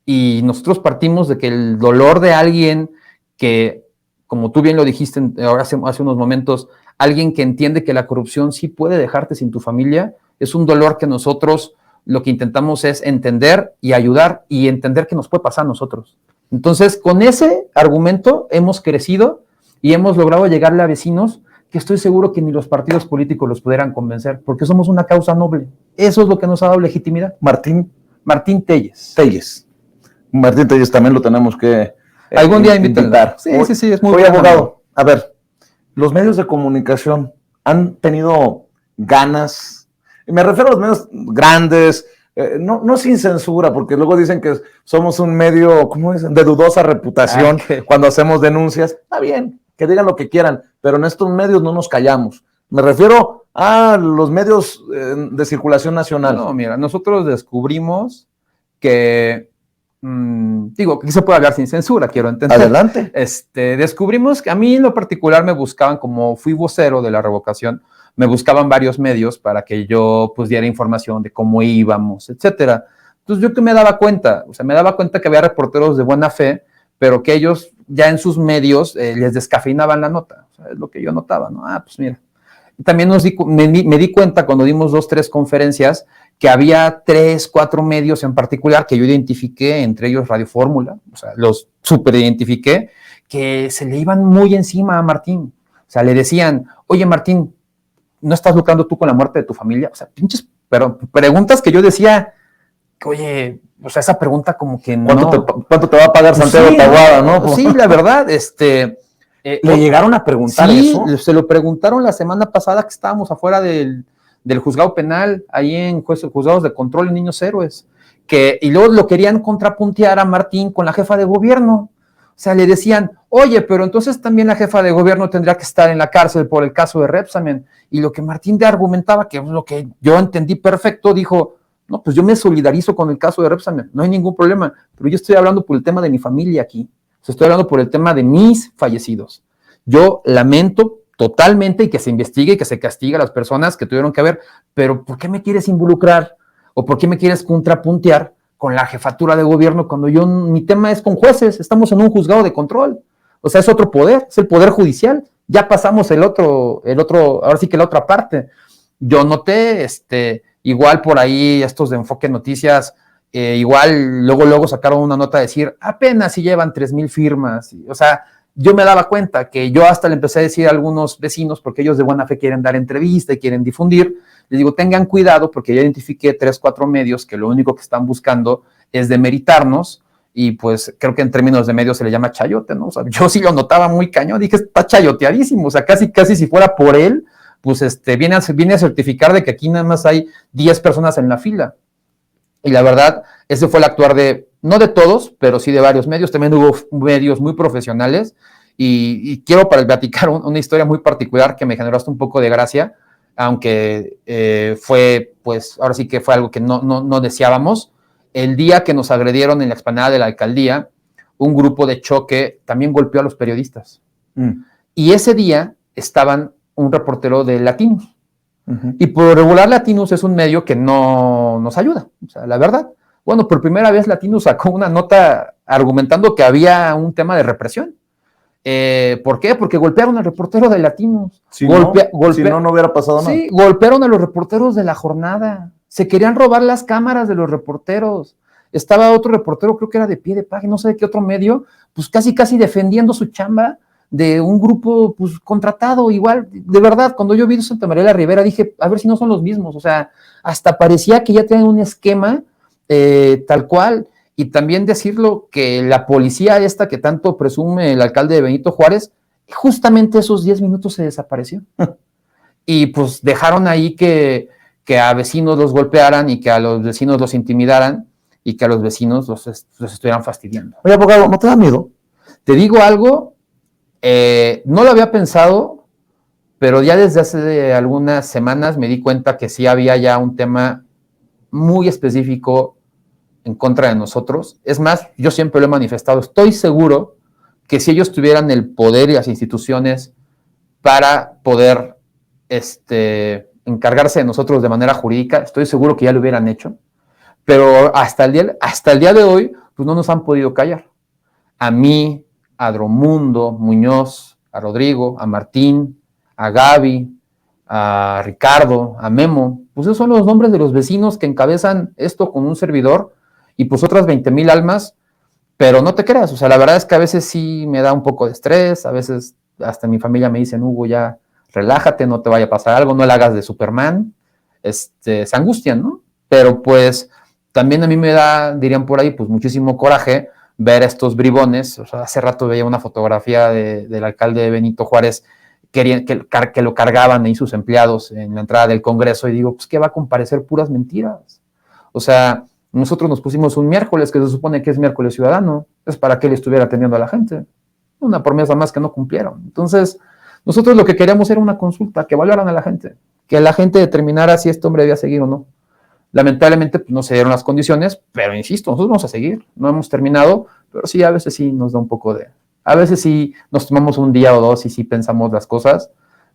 Y nosotros partimos de que el dolor de alguien que, como tú bien lo dijiste hace unos momentos, alguien que entiende que la corrupción sí puede dejarte sin tu familia, es un dolor que nosotros lo que intentamos es entender y ayudar y entender que nos puede pasar a nosotros. Entonces, con ese argumento hemos crecido y hemos logrado llegarle a vecinos que estoy seguro que ni los partidos políticos los pudieran convencer, porque somos una causa noble. Eso es lo que nos ha dado legitimidad. Martín Telles. Martín Telles también lo tenemos que algún día invitar. Sí, es muy bueno. Oye, abogado, a ver, los medios de comunicación han tenido ganas, me refiero a los medios grandes, no sin censura, porque luego dicen que somos un medio, ¿cómo dicen?, de dudosa reputación cuando hacemos denuncias. Está bien, que digan lo que quieran, pero en estos medios no nos callamos. Me refiero Ah, los medios de circulación nacional. No, mira, nosotros descubrimos que, digo, aquí se puede hablar sin censura, quiero entender. Adelante. Descubrimos que a mí en lo particular me buscaban, como fui vocero de la revocación, me buscaban varios medios para que yo pues diera información de cómo íbamos, etcétera. Entonces yo que me daba cuenta, o sea, me daba cuenta que había reporteros de buena fe, pero que ellos ya en sus medios les descafeinaban la nota, o sea, es lo que yo notaba, ¿no? Ah, pues mira. También me di cuenta cuando dimos 2, 3 conferencias que había 3, 4 medios en particular que yo identifiqué, entre ellos Radio Fórmula, o sea, los super identifiqué, que se le iban muy encima a Martín. O sea, le decían, oye Martín, ¿no estás lucrando tú con la muerte de tu familia? O sea, pinches, pero preguntas que yo decía, oye, o sea, esa pregunta como que no. ¿Cuánto te va a pagar Santiago sí, Taboada, no? Sí, la verdad, ¿Le llegaron a preguntar eso? Sí, se lo preguntaron la semana pasada que estábamos afuera del juzgado penal, ahí en juzgados de control en Niños Héroes, y luego lo querían contrapuntear a Martín con la jefa de gobierno. O sea, le decían, oye, pero entonces también la jefa de gobierno tendría que estar en la cárcel por el caso de Repsamen. Y lo que Martín de argumentaba, que es lo que yo entendí perfecto, dijo, no, pues yo me solidarizo con el caso de Repsamen, no hay ningún problema, pero yo estoy hablando por el tema de mi familia aquí. Estoy hablando por el tema de mis fallecidos. Yo lamento totalmente y que se investigue y que se castigue a las personas que tuvieron que ver, pero ¿por qué me quieres involucrar o por qué me quieres contrapuntear con la jefatura de gobierno cuando mi tema es con jueces? Estamos en un juzgado de control. O sea, es otro poder, es el poder judicial. Ya pasamos el otro, ahora sí que la otra parte. Yo noté, igual por ahí estos de Enfoque Noticias, igual luego sacaron una nota a decir, apenas si llevan 3,000 firmas. O sea, yo me daba cuenta que yo hasta le empecé a decir a algunos vecinos, porque ellos de buena fe quieren dar entrevista y quieren difundir, les digo, tengan cuidado porque ya identifiqué 3, 4 medios que lo único que están buscando es demeritarnos y pues creo que en términos de medios se le llama chayote, ¿no? O sea, yo sí lo notaba muy cañón, dije, está chayoteadísimo, o sea, casi si fuera por él, pues viene a certificar de que aquí nada más hay 10 personas en la fila. Y la verdad, ese fue el actuar no de todos, pero sí de varios medios. También hubo medios muy profesionales. Y quiero platicar una historia muy particular que me generó hasta un poco de gracia, aunque fue, pues, ahora sí que fue algo que no deseábamos. El día que nos agredieron en la explanada de la alcaldía, un grupo de choque también golpeó a los periodistas. Y ese día estaban un reportero de Latinos. Y por regular Latinos es un medio que no nos ayuda, o sea, la verdad. Bueno, por primera vez Latinos sacó una nota argumentando que había un tema de represión. ¿Por qué? Porque golpearon al reportero de Latinos. Si no hubiera pasado nada. Sí, golpearon a los reporteros de La Jornada. Se querían robar las cámaras de los reporteros. Estaba otro reportero, creo que era de Pie de Página, no sé de qué otro medio, pues casi defendiendo su chamba de un grupo pues contratado igual. De verdad, cuando yo vi Santa María la Ribera dije, a ver si no son los mismos. O sea, hasta parecía que ya tenían un esquema tal cual. Y también decirlo que la policía esta que tanto presume el alcalde de Benito Juárez, justamente esos 10 minutos se desapareció. Y pues dejaron ahí que a vecinos los golpearan y que a los vecinos los intimidaran y que a los vecinos los estuvieran fastidiando. Oye, abogado, ¿no te da miedo? Te digo algo, no lo había pensado, pero ya desde hace algunas semanas me di cuenta que sí había ya un tema muy específico en contra de nosotros. Es más, yo siempre lo he manifestado, estoy seguro que si ellos tuvieran el poder y las instituciones para poder encargarse de nosotros de manera jurídica, estoy seguro que ya lo hubieran hecho, pero hasta el día de hoy, pues no nos han podido callar. A mí, a Dromundo, Muñoz, a Rodrigo, a Martín, a Gaby, a Ricardo, a Memo, pues esos son los nombres de los vecinos que encabezan esto con un servidor y pues otras 20,000 almas, pero no te creas, o sea, la verdad es que a veces sí me da un poco de estrés, a veces hasta mi familia me dicen, Hugo, ya relájate, no te vaya a pasar algo, no le hagas de Superman, se angustian, ¿no? Pero pues también a mí me da, dirían por ahí, pues muchísimo coraje ver a estos bribones. O sea, hace rato veía una fotografía del alcalde de Benito Juárez que lo cargaban ahí sus empleados en la entrada del Congreso y digo, pues ¿qué va a comparecer? Puras mentiras. O sea, nosotros nos pusimos un miércoles que se supone que es miércoles ciudadano, es para que él estuviera atendiendo a la gente. Una promesa más que no cumplieron. Entonces, nosotros lo que queríamos era una consulta, que valoraran a la gente, que la gente determinara si este hombre debía seguir o no. Lamentablemente pues, no se dieron las condiciones, pero insisto, nosotros vamos a seguir, no hemos terminado, pero sí, a veces sí nos da un poco de... A veces sí nos tomamos un día o dos y sí pensamos las cosas,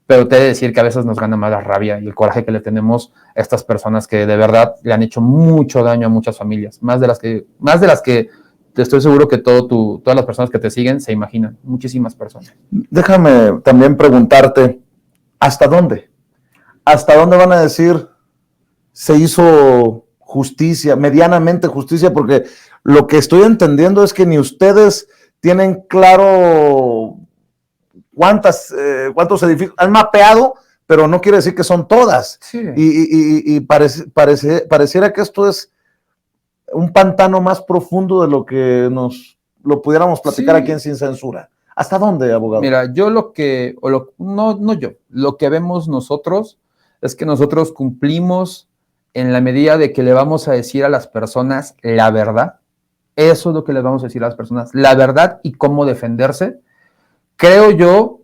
pero te he de decir que a veces nos gana más la rabia y el coraje que le tenemos a estas personas que de verdad le han hecho mucho daño a muchas familias, más de las que te estoy seguro que todas las personas que te siguen se imaginan, muchísimas personas. Déjame también preguntarte, ¿hasta dónde? ¿Hasta dónde van a decir se hizo justicia, medianamente justicia? Porque lo que estoy entendiendo es que ni ustedes tienen claro cuántos edificios han mapeado, pero no quiere decir que son todas. Sí. Y pareciera que esto es un pantano más profundo de lo que lo pudiéramos platicar aquí en Sin Censura. ¿Hasta dónde, abogado? Mira, yo lo que vemos nosotros es que nosotros cumplimos en la medida de que le vamos a decir a las personas la verdad. Eso es lo que les vamos a decir a las personas, la verdad y cómo defenderse. Creo yo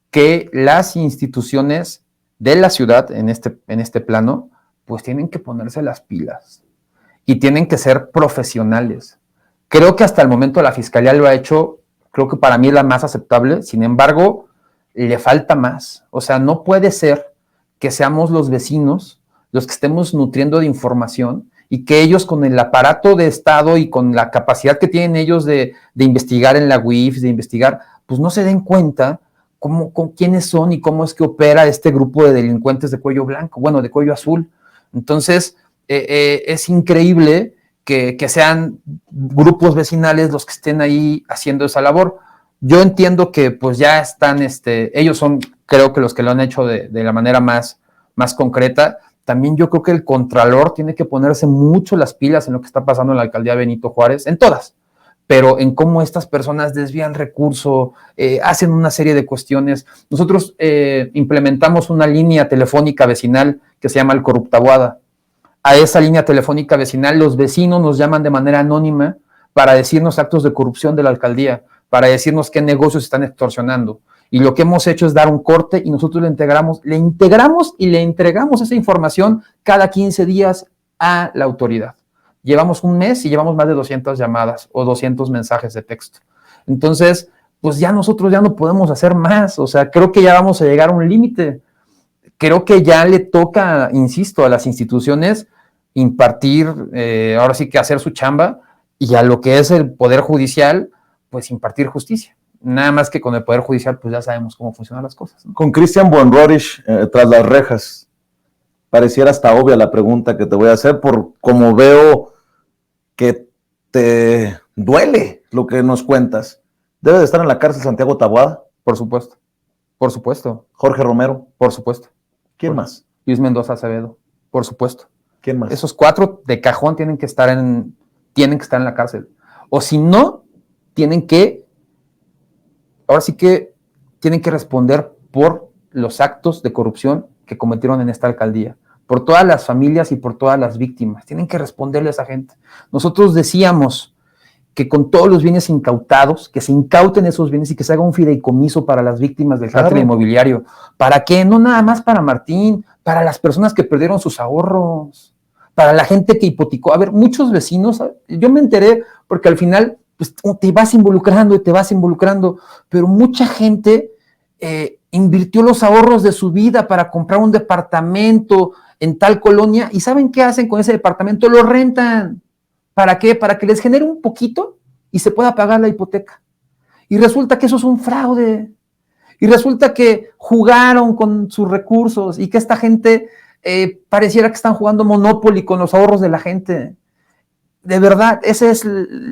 que las instituciones de la ciudad en este plano, pues tienen que ponerse las pilas y tienen que ser profesionales. Creo que hasta el momento la Fiscalía lo ha hecho, creo que para mí es la más aceptable, sin embargo, le falta más. O sea, no puede ser que seamos los vecinos los que estemos nutriendo de información y que ellos con el aparato de Estado y con la capacidad que tienen ellos de investigar en la UIF, de investigar, pues no se den cuenta quiénes son y cómo es que opera este grupo de delincuentes de cuello blanco, bueno, de cuello azul. Entonces, es increíble que sean grupos vecinales los que estén ahí haciendo esa labor. Yo entiendo que pues ya están, ellos son, creo que los que lo han hecho de la manera más concreta. También yo creo que el Contralor tiene que ponerse mucho las pilas en lo que está pasando en la alcaldía Benito Juárez, en todas, pero en cómo estas personas desvían recursos, hacen una serie de cuestiones. Nosotros implementamos una línea telefónica vecinal que se llama el Corruptabuada. A esa línea telefónica vecinal los vecinos nos llaman de manera anónima para decirnos actos de corrupción de la alcaldía, para decirnos qué negocios están extorsionando. Y lo que hemos hecho es dar un corte y nosotros le integramos y le entregamos esa información cada 15 días a la autoridad. Llevamos un mes y llevamos más de 200 llamadas o 200 mensajes de texto. Entonces, pues ya nosotros ya no podemos hacer más. O sea, creo que ya vamos a llegar a un límite. Creo que ya le toca, insisto, a las instituciones impartir, ahora sí que hacer su chamba, y a lo que es el Poder Judicial, pues impartir justicia. Nada más que con el Poder Judicial, pues ya sabemos cómo funcionan las cosas, ¿no? Con Cristian Buenrich tras las rejas, pareciera hasta obvia la pregunta que te voy a hacer, por como veo que te duele lo que nos cuentas. ¿Debe de estar en la cárcel Santiago Taboada? Por supuesto, por supuesto. Jorge Romero. Por supuesto. ¿Quién más? Luis Mendoza Acevedo, por supuesto. ¿Quién más? Esos 4 de cajón tienen que estar en la cárcel. O si no, ahora sí que tienen que responder por los actos de corrupción que cometieron en esta alcaldía, por todas las familias y por todas las víctimas. Tienen que responderle a esa gente. Nosotros decíamos que con todos los bienes incautados, que se incauten esos bienes y que se haga un fideicomiso para las víctimas del cártel inmobiliario. ¿Para qué? No nada más para Martín, para las personas que perdieron sus ahorros, para la gente que hipotecó. A ver, muchos vecinos, yo me enteré porque al final pues, te vas involucrando, pero mucha gente invirtió los ahorros de su vida para comprar un departamento en tal colonia, y ¿saben qué hacen con ese departamento? Lo rentan. ¿Para qué? Para que les genere un poquito y se pueda pagar la hipoteca. Y resulta que eso es un fraude. Y resulta que jugaron con sus recursos y que esta gente pareciera que están jugando Monopoly con los ahorros de la gente. De verdad, ese es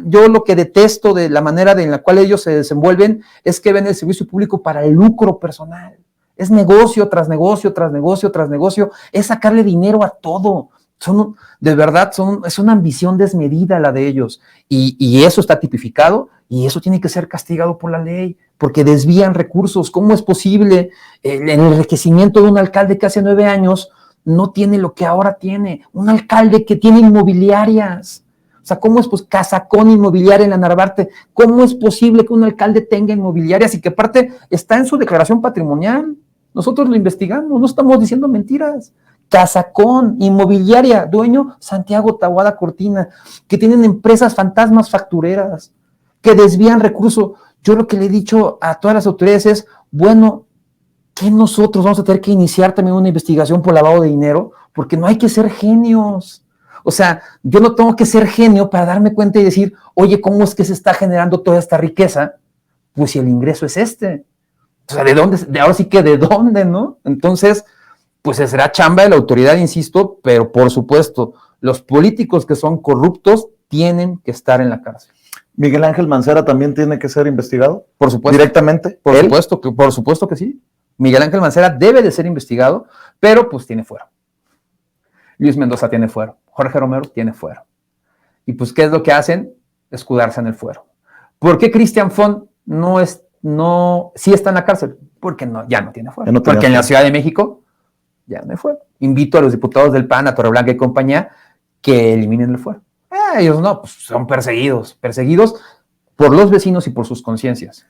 yo lo que detesto de la manera en la cual ellos se desenvuelven, es que ven el servicio público para el lucro personal. Es negocio tras negocio, tras negocio, tras negocio. Es sacarle dinero a todo. Es una ambición desmedida la de ellos, y eso está tipificado, y eso tiene que ser castigado por la ley, porque desvían recursos. ¿Cómo es posible el enriquecimiento de un alcalde que hace 9 años no tiene lo que ahora tiene? Un alcalde que tiene inmobiliarias. O sea, ¿cómo es? Pues Casacón Inmobiliaria en la Narvarte. ¿Cómo es posible que un alcalde tenga inmobiliarias y que aparte está en su declaración patrimonial? nosotros lo investigamos, no estamos diciendo mentiras. Casacón, inmobiliaria, dueño Santiago Taboada Cortina, que tienen empresas fantasmas factureras, que desvían recursos. Yo lo que le he dicho a todas las autoridades es, bueno, que nosotros vamos a tener que iniciar también una investigación por lavado de dinero, porque no hay que ser genios. O sea, yo no tengo que ser genio para darme cuenta y decir, oye, ¿cómo es que se está generando toda esta riqueza? Pues si el ingreso es este. O sea, ¿de dónde? Ahora sí que ¿de dónde, no? Entonces, pues será chamba de la autoridad, insisto, pero por supuesto, los políticos que son corruptos tienen que estar en la cárcel. ¿Miguel Ángel Mancera también tiene que ser investigado? Por supuesto. ¿Directamente? Por supuesto que sí. Miguel Ángel Mancera debe de ser investigado, pero pues tiene fuero. Luis Mendoza tiene fuero. Jorge Romero tiene fuero. Y pues, ¿qué es lo que hacen? Escudarse en el fuero. ¿Por qué Cristian Font sí está en la cárcel? Porque ya no tiene fuero. Porque en la Ciudad de México ya no hay fuero. Invito a los diputados del PAN, a Torreblanca y compañía, que eliminen el fuero. Ellos no, pues son perseguidos por los vecinos y por sus conciencias.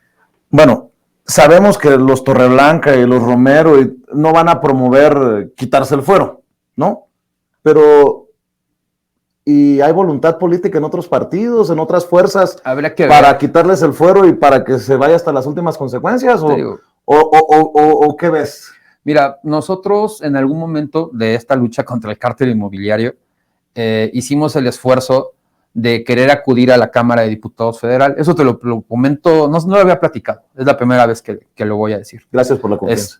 Bueno, sabemos que los Torreblanca y los Romero no van a promover quitarse el fuero, ¿no? Pero, ¿y hay voluntad política en otros partidos, en otras fuerzas, para quitarles el fuero y para que se vaya hasta las últimas consecuencias? ¿O qué ves? Mira, nosotros en algún momento de esta lucha contra el cártel inmobiliario hicimos el esfuerzo de querer acudir a la Cámara de Diputados Federal. Eso te lo comento, no lo había platicado, es la primera vez que lo voy a decir. Gracias por la confianza.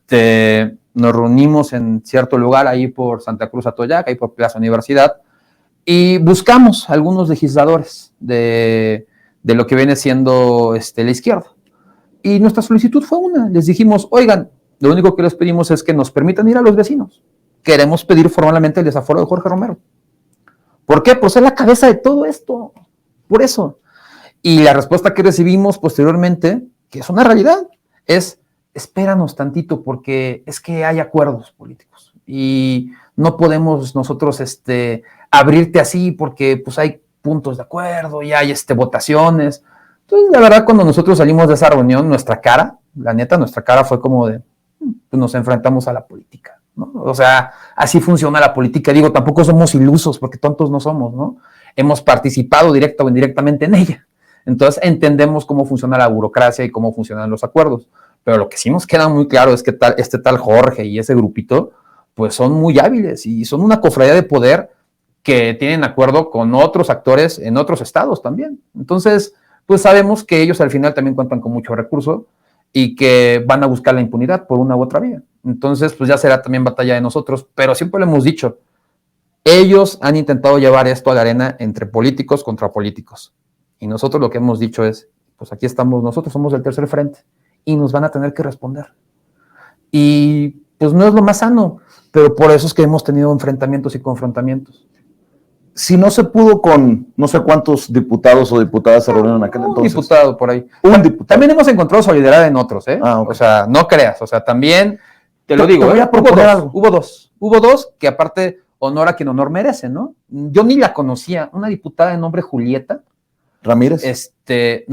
Nos reunimos en cierto lugar, ahí por Santa Cruz Atoyac, ahí por Plaza Universidad, y buscamos algunos legisladores de lo que viene siendo la izquierda. Y nuestra solicitud fue una, les dijimos, oigan, lo único que les pedimos es que nos permitan ir a los vecinos. Queremos pedir formalmente el desaforo de Jorge Romero. ¿Por qué? Por ser la cabeza de todo esto. Por eso. Y la respuesta que recibimos posteriormente, que es una realidad, es espéranos tantito porque es que hay acuerdos políticos y no podemos nosotros abrirte así porque pues hay puntos de acuerdo y hay votaciones. Entonces, la verdad, cuando nosotros salimos de esa reunión, nuestra cara fue como de, pues nos enfrentamos a la política, ¿no? O sea, así funciona la política. Digo, tampoco somos ilusos porque tontos no somos, ¿no? Hemos participado directa o indirectamente en ella. Entonces, entendemos cómo funciona la burocracia y cómo funcionan los acuerdos. Pero lo que sí nos queda muy claro es que tal Jorge y ese grupito, pues son muy hábiles y son una cofradía de poder que tienen acuerdo con otros actores en otros estados también. Entonces, pues sabemos que ellos al final también cuentan con mucho recurso y que van a buscar la impunidad por una u otra vía. Entonces, pues ya será también batalla de nosotros, pero siempre lo hemos dicho, ellos han intentado llevar esto a la arena entre políticos contra políticos. Y nosotros lo que hemos dicho es, pues aquí estamos, nosotros somos el tercer frente y nos van a tener que responder. Y pues no es lo más sano, pero por eso es que hemos tenido enfrentamientos y confrontamientos. Si no se pudo con no sé cuántos diputados o diputadas se reunieron en aquel entonces. Un diputado por ahí. Un diputado. También hemos encontrado solidaridad en otros, ¿eh? Okay. O sea, no creas. O sea, también, te lo digo, voy a proponer algo. Hubo dos que aparte honor a quien honor merece, ¿no? Yo ni la conocía. Una diputada de nombre Julieta Ramírez.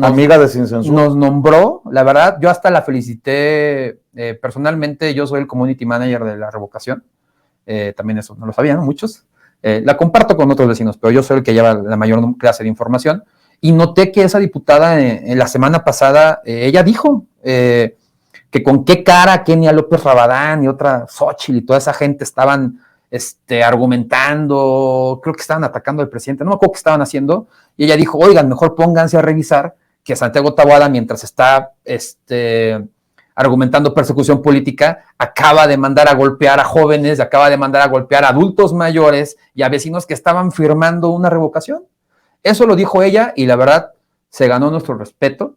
Amiga de Sin Censura. Nos nombró, la verdad, yo hasta la felicité personalmente. Yo soy el community manager de la revocación. También eso no lo sabían, ¿no? Muchos. La comparto con otros vecinos, pero yo soy el que lleva la mayor clase de información. Y noté que esa diputada en la semana pasada, ella dijo que con qué cara Kenia López Rabadán y otra Xóchitl y toda esa gente estaban argumentando, creo que estaban atacando al presidente, no me acuerdo qué estaban haciendo, y ella dijo, oigan, mejor pónganse a revisar que Santiago Taboada, mientras está argumentando persecución política, acaba de mandar a golpear a jóvenes, acaba de mandar a golpear a adultos mayores y a vecinos que estaban firmando una revocación. Eso lo dijo ella y la verdad se ganó nuestro respeto,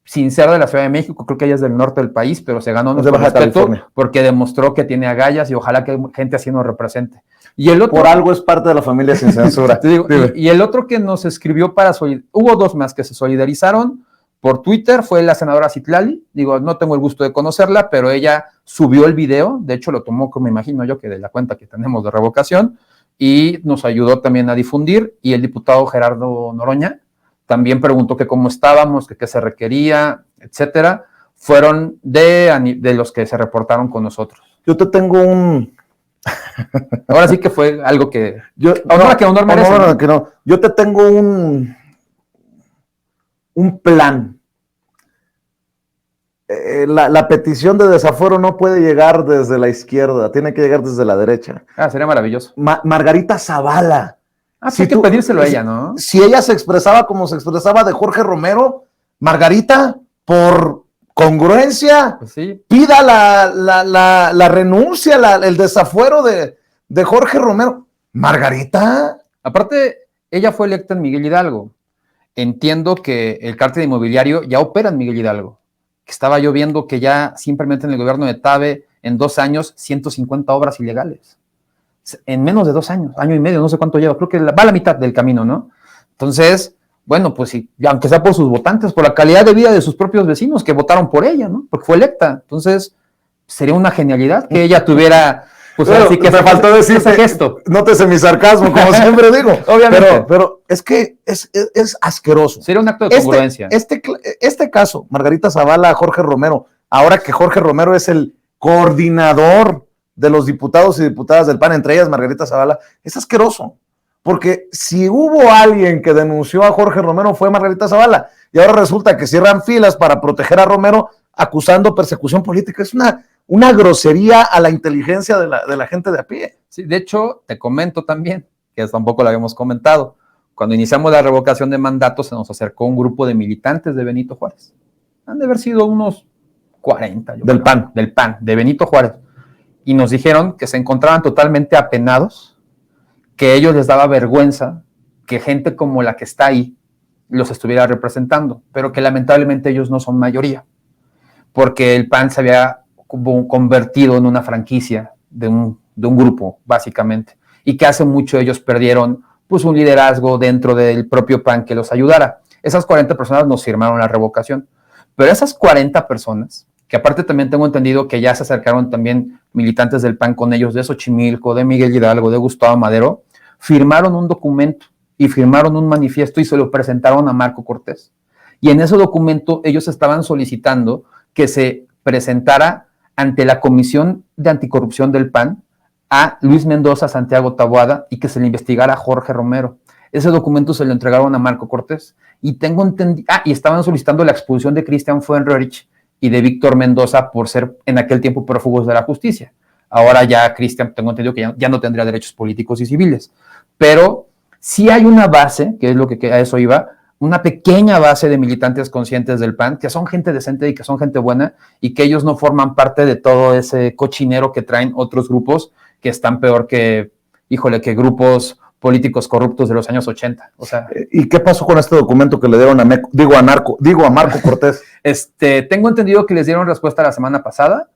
sin ser de la Ciudad de México, creo que ella es del norte del país, pero se ganó nuestro respeto porque demostró que tiene agallas y ojalá que gente así nos represente. Y el otro, por algo es parte de la familia Sin Censura. y el otro que nos escribió hubo dos más que se solidarizaron por Twitter, fue la senadora Citlali. Digo, no tengo el gusto de conocerla, pero ella subió el video, de hecho lo tomó, como me imagino yo, que de la cuenta que tenemos de revocación, y nos ayudó también a difundir. Y el diputado Gerardo Noroña también preguntó que cómo estábamos, que qué se requería, etcétera. fueron de los que se reportaron con nosotros. Yo te tengo un... Ahora sí que fue algo que... honor merece. Que no. Yo te tengo un plan. La petición de desafuero no puede llegar desde la izquierda, tiene que llegar desde la derecha. Sería maravilloso. Margarita Zavala. Si hay que pedírselo a ella, ¿no? Si ella se expresaba como se expresaba de Jorge Romero, Margarita, por congruencia, pues sí, pida la renuncia, el desafuero de Jorge Romero. Margarita. Aparte, ella fue electa en Miguel Hidalgo. Entiendo que el cártel inmobiliario ya opera en Miguel Hidalgo. Que estaba yo viendo que ya simplemente en el gobierno de Tabe, en 2 años, 150 obras ilegales. En menos de 2 años, año y medio, no sé cuánto lleva, creo que va a la mitad del camino, ¿no? Entonces, bueno, pues sí, aunque sea por sus votantes, por la calidad de vida de sus propios vecinos que votaron por ella, ¿no? Porque fue electa. Entonces, sería una genialidad que ella tuviera, pues así que me faltó decir ese gesto. Nótese mi sarcasmo, como siempre digo. Obviamente. Pero es que es asqueroso. Sería un acto de congruencia. Este caso, Margarita Zavala, Jorge Romero, ahora que Jorge Romero es el coordinador de los diputados y diputadas del PAN, entre ellas Margarita Zavala, es asqueroso. Porque si hubo alguien que denunció a Jorge Romero fue Margarita Zavala. Y ahora resulta que cierran filas para proteger a Romero acusando persecución política. Es una grosería a la inteligencia de la gente de a pie. Sí, de hecho, te comento también, que tampoco lo habíamos comentado. Cuando iniciamos la revocación de mandato, se nos acercó un grupo de militantes de Benito Juárez. Han de haber sido unos 40. Del PAN, de Benito Juárez. Y nos dijeron que se encontraban totalmente apenados, que a ellos les daba vergüenza que gente como la que está ahí los estuviera representando, pero que lamentablemente ellos no son mayoría, porque el PAN se había convertido en una franquicia de un grupo, básicamente, y que hace mucho ellos perdieron pues un liderazgo dentro del propio PAN que los ayudara. Esas 40 personas nos firmaron la revocación, pero esas 40 personas, que aparte también tengo entendido que ya se acercaron también militantes del PAN con ellos de Xochimilco, de Miguel Hidalgo, de Gustavo Madero, firmaron un documento y firmaron un manifiesto y se lo presentaron a Marco Cortés. Y en ese documento ellos estaban solicitando que se presentara ante la Comisión de Anticorrupción del PAN a Luis Mendoza, Santiago Taboada, y que se le investigara a Jorge Romero. Ese documento se lo entregaron a Marco Cortés. Y tengo entendido, y estaban solicitando la expulsión de Christian Fuenrerich y de Víctor Mendoza por ser en aquel tiempo prófugos de la justicia. Ahora ya Christian, tengo entendido que ya no tendría derechos políticos y civiles. Pero sí hay una base, que es lo que a eso iba, una pequeña base de militantes conscientes del PAN, que son gente decente y que son gente buena, y que ellos no forman parte de todo ese cochinero que traen otros grupos que están peor que, que grupos políticos corruptos de los años 80. O sea, ¿y qué pasó con este documento que le dieron a Marco Cortés? Tengo entendido que les dieron respuesta la semana pasada.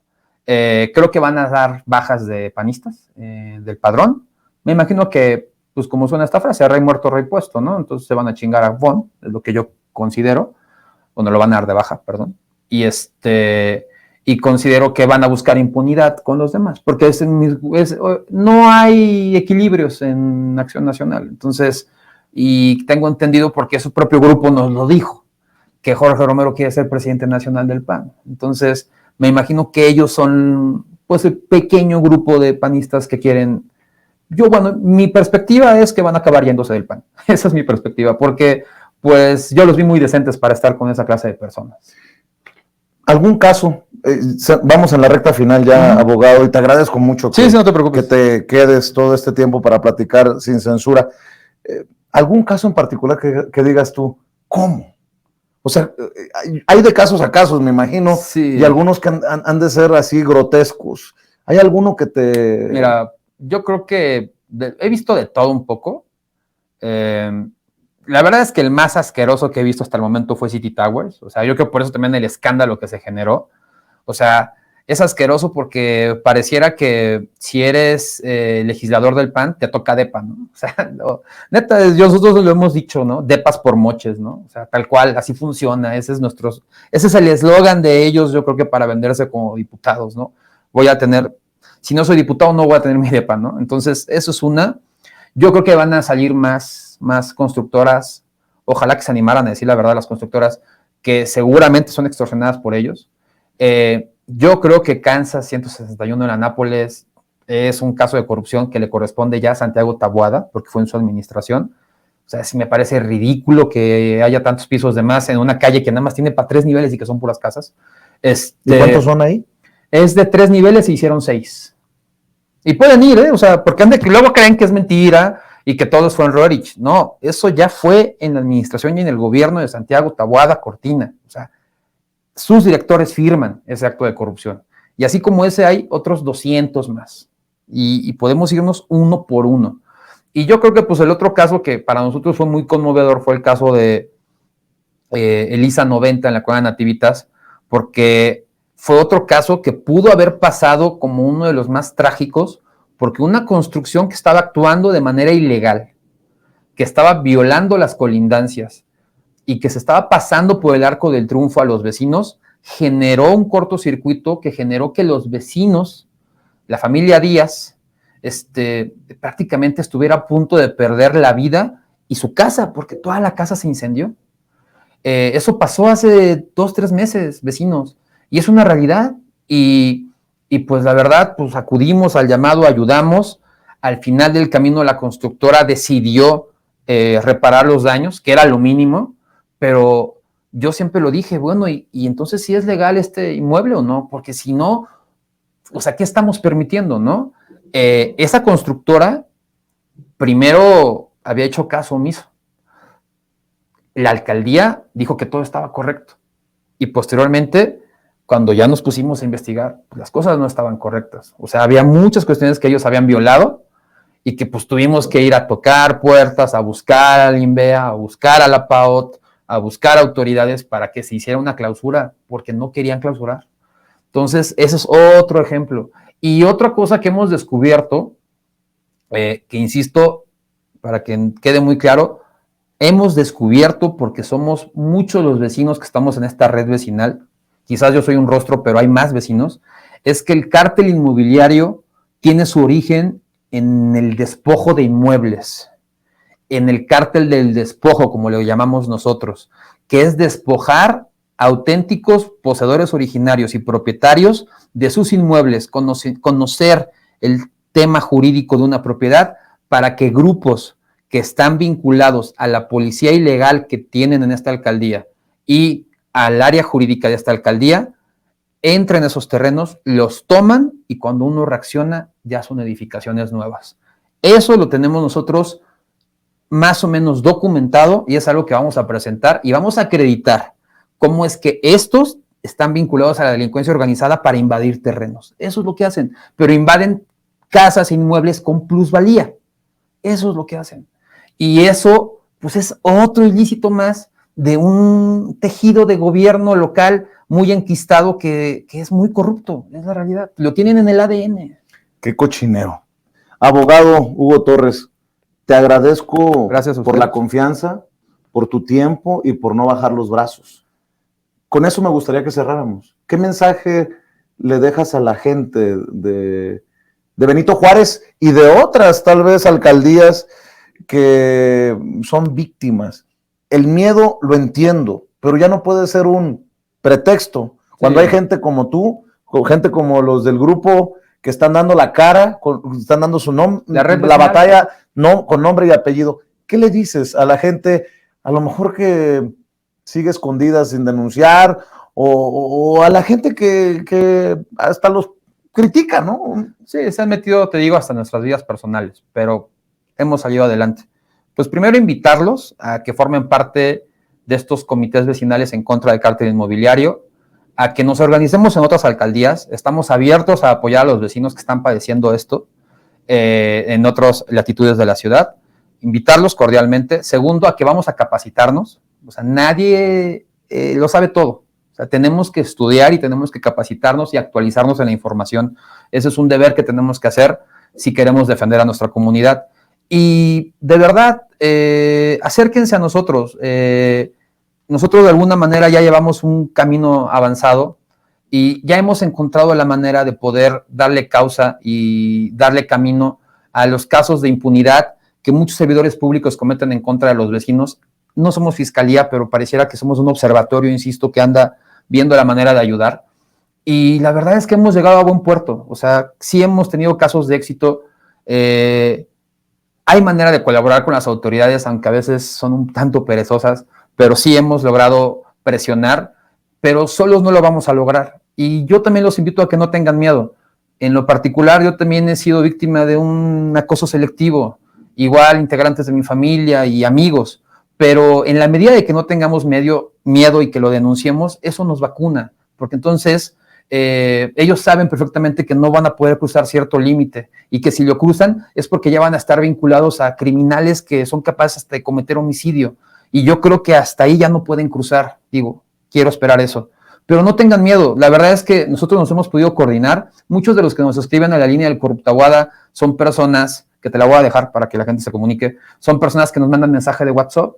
Creo que van a dar bajas de panistas del padrón. Me imagino que, pues como suena esta frase, rey muerto, rey puesto, ¿no? Entonces se van a chingar a Von, es lo que yo considero. Bueno, lo van a dar de baja, perdón. Y considero que van a buscar impunidad con los demás, porque no hay equilibrios en Acción Nacional. Entonces, y tengo entendido porque su propio grupo nos lo dijo, que Jorge Romero quiere ser presidente nacional del PAN. Entonces, me imagino que ellos son, pues, el pequeño grupo de panistas que quieren... mi perspectiva es que van a acabar yéndose del PAN. Esa es mi perspectiva, porque, pues, yo los vi muy decentes para estar con esa clase de personas. ¿Algún caso? Vamos en la recta final ya, abogado, y te agradezco mucho no te preocupes, que te quedes todo este tiempo para platicar sin censura. ¿Algún caso en particular que digas tú, cómo? O sea, hay de casos a casos, me imagino, sí, y algunos que han de ser así grotescos. ¿Hay alguno que te...? Mira, yo creo que he visto de todo un poco. La verdad es que el más asqueroso que he visto hasta el momento fue City Towers. O sea, yo creo que por eso también el escándalo que se generó. O sea, es asqueroso porque pareciera que si eres legislador del PAN, te toca depa, ¿no? O sea, neta, nosotros lo hemos dicho, ¿no? Depas por moches, ¿no? O sea, tal cual, así funciona. Ese es el eslogan de ellos, yo creo que para venderse como diputados, ¿no? Si no soy diputado, no voy a tener mi depa, ¿no? Entonces, eso es una. Yo creo que van a salir más constructoras. Ojalá que se animaran a decir la verdad las constructoras, que seguramente son extorsionadas por ellos. Yo creo que Kansas 161 en Anápolis es un caso de corrupción que le corresponde ya a Santiago Taboada, porque fue en su administración. O sea, sí me parece ridículo que haya tantos pisos de más en una calle que nada más tiene para 3 niveles y que son puras casas. ¿Y cuántos son ahí? Es de 3 niveles y hicieron 6. Y pueden ir, o sea, porque luego creen que es mentira y que todos fue en Roerich. No, eso ya fue en la administración y en el gobierno de Santiago Taboada Cortina. O sea, sus directores firman ese acto de corrupción. Y así como ese hay otros 200 más. Y podemos irnos uno por uno. Y yo creo que pues el otro caso que para nosotros fue muy conmovedor fue el caso de Elisa 90 en la Cueva Nativitas, porque fue otro caso que pudo haber pasado como uno de los más trágicos, porque una construcción que estaba actuando de manera ilegal, que estaba violando las colindancias y que se estaba pasando por el Arco del Triunfo a los vecinos, generó un cortocircuito que generó que los vecinos, la familia Díaz, prácticamente estuviera a punto de perder la vida y su casa, porque toda la casa se incendió. Eso pasó hace 2-3 meses, vecinos, y es una realidad. Y pues la verdad, pues acudimos al llamado, ayudamos. Al final del camino la constructora decidió reparar los daños, que era lo mínimo, pero yo siempre lo dije, bueno, y entonces si es legal este inmueble o no, porque si no, o sea, ¿qué estamos permitiendo, no? Esa constructora primero había hecho caso omiso. La alcaldía dijo que todo estaba correcto. Y posteriormente, cuando ya nos pusimos a investigar, pues las cosas no estaban correctas. O sea, había muchas cuestiones que ellos habían violado y que pues tuvimos que ir a tocar puertas, a buscar al INVEA, a buscar a la PAOT, a buscar autoridades para que se hiciera una clausura, porque no querían clausurar. Entonces, ese es otro ejemplo. Y otra cosa que hemos descubierto, que insisto, para que quede muy claro, hemos descubierto, porque somos muchos los vecinos que estamos en esta red vecinal, quizás yo soy un rostro, pero hay más vecinos, es que el cártel inmobiliario tiene su origen en el despojo de inmuebles, en el cártel del despojo, como lo llamamos nosotros, que es despojar auténticos poseedores originarios y propietarios de sus inmuebles, conocer el tema jurídico de una propiedad para que grupos que están vinculados a la policía ilegal que tienen en esta alcaldía y al área jurídica de esta alcaldía, entren a esos terrenos, los toman y cuando uno reacciona ya son edificaciones nuevas. Eso lo tenemos nosotros más o menos documentado y es algo que vamos a presentar y vamos a acreditar cómo es que estos están vinculados a la delincuencia organizada para invadir terrenos. Eso es lo que hacen, pero invaden casas e inmuebles con plusvalía. Eso es lo que hacen. Y eso, pues es otro ilícito más de un tejido de gobierno local muy enquistado que es muy corrupto, es la realidad. Lo tienen en el ADN. Qué cochinero. Abogado Hugo Torres, te agradezco por la confianza, por tu tiempo y por no bajar los brazos. Con eso me gustaría que cerráramos. ¿Qué mensaje le dejas a la gente de Benito Juárez y de otras, tal vez, alcaldías que son víctimas? El miedo lo entiendo, pero ya no puede ser un pretexto. Cuando hay gente como tú, gente como los del grupo que están dando la cara, están dando su nombre, la batalla no, con nombre y apellido. ¿Qué le dices a la gente, a lo mejor que sigue escondida sin denunciar, o a la gente que hasta los critica, ¿no? Sí, se han metido, te digo, hasta nuestras vidas personales, pero hemos salido adelante. Pues primero invitarlos a que formen parte de estos comités vecinales en contra del cártel inmobiliario, a que nos organicemos en otras alcaldías. Estamos abiertos a apoyar a los vecinos que están padeciendo esto en otras latitudes de la ciudad. Invitarlos cordialmente. Segundo, a que vamos a capacitarnos. O sea, nadie lo sabe todo. O sea, tenemos que estudiar y tenemos que capacitarnos y actualizarnos en la información. Ese es un deber que tenemos que hacer si queremos defender a nuestra comunidad. Y de verdad, acérquense a nosotros. Nosotros de alguna manera ya llevamos un camino avanzado y ya hemos encontrado la manera de poder darle causa y darle camino a los casos de impunidad que muchos servidores públicos cometen en contra de los vecinos. No somos fiscalía, pero pareciera que somos un observatorio, insisto, que anda viendo la manera de ayudar. Y la verdad es que hemos llegado a buen puerto. O sea, sí hemos tenido casos de éxito. Hay manera de colaborar con las autoridades, aunque a veces son un tanto perezosas, pero sí hemos logrado presionar, pero solos no lo vamos a lograr. Y yo también los invito a que no tengan miedo. En lo particular, yo también he sido víctima de un acoso selectivo, igual integrantes de mi familia y amigos, pero en la medida de que no tengamos miedo y que lo denunciemos, eso nos vacuna, porque entonces ellos saben perfectamente que no van a poder cruzar cierto límite y que si lo cruzan es porque ya van a estar vinculados a criminales que son capaces hasta de cometer homicidio. Y yo creo que hasta ahí ya no pueden cruzar. Digo, quiero esperar eso. Pero no tengan miedo. La verdad es que nosotros nos hemos podido coordinar. Muchos de los que nos escriben a la línea del Corruptaguada son personas, que te la voy a dejar para que la gente se comunique, son personas que nos mandan mensaje de WhatsApp.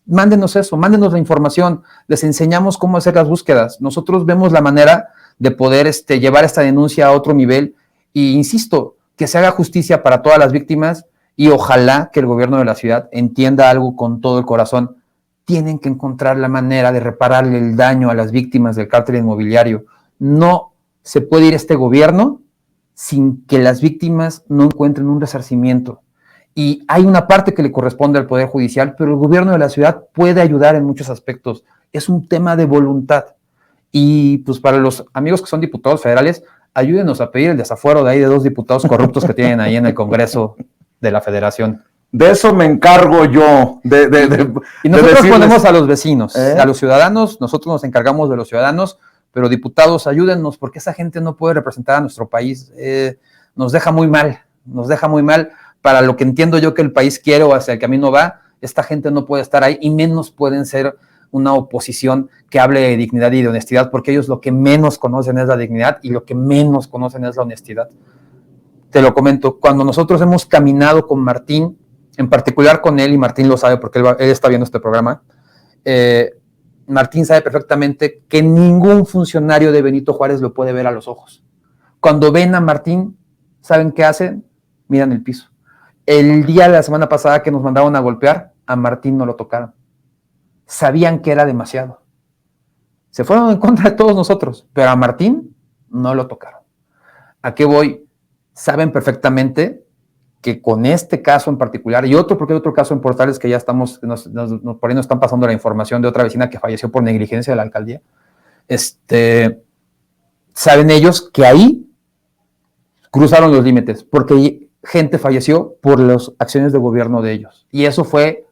Mándenos eso, mándenos la información. Les enseñamos cómo hacer las búsquedas. Nosotros vemos la manera de poder llevar esta denuncia a otro nivel. Y insisto, que se haga justicia para todas las víctimas y ojalá que el gobierno de la ciudad entienda algo con todo el corazón. Tienen que encontrar la manera de repararle el daño a las víctimas del cártel inmobiliario. No se puede ir este gobierno sin que las víctimas no encuentren un resarcimiento. Y hay una parte que le corresponde al Poder Judicial, pero el gobierno de la ciudad puede ayudar en muchos aspectos. Es un tema de voluntad. Y pues para los amigos que son diputados federales, ayúdenos a pedir el desafuero de ahí de 2 diputados corruptos que tienen ahí en el Congreso de la Federación. De eso me encargo yo. Y nosotros ponemos a los vecinos, a los ciudadanos, nosotros nos encargamos de los ciudadanos, pero diputados, ayúdennos, porque esa gente no puede representar a nuestro país. Nos deja muy mal para lo que entiendo yo que el país quiere o hacia el camino va. Esta gente no puede estar ahí y menos pueden ser una oposición que hable de dignidad y de honestidad, porque ellos lo que menos conocen es la dignidad y lo que menos conocen es la honestidad. Te lo comento, cuando nosotros hemos caminado con Martín, en particular con él, y Martín lo sabe porque él está viendo este programa, Martín sabe perfectamente que ningún funcionario de Benito Juárez lo puede ver a los ojos. Cuando ven a Martín, ¿saben qué hacen? Miran el piso. El día de la semana pasada que nos mandaron a golpear, a Martín no lo tocaron. Sabían que era demasiado. Se fueron en contra de todos nosotros, pero a Martín no lo tocaron. ¿A qué voy? Saben perfectamente que con este caso en particular, y otro, porque hay otro caso en Portales que ya estamos, por ahí nos están pasando la información de otra vecina que falleció por negligencia de la alcaldía, saben ellos que ahí cruzaron los límites, porque gente falleció por las acciones de gobierno de ellos. Y eso fue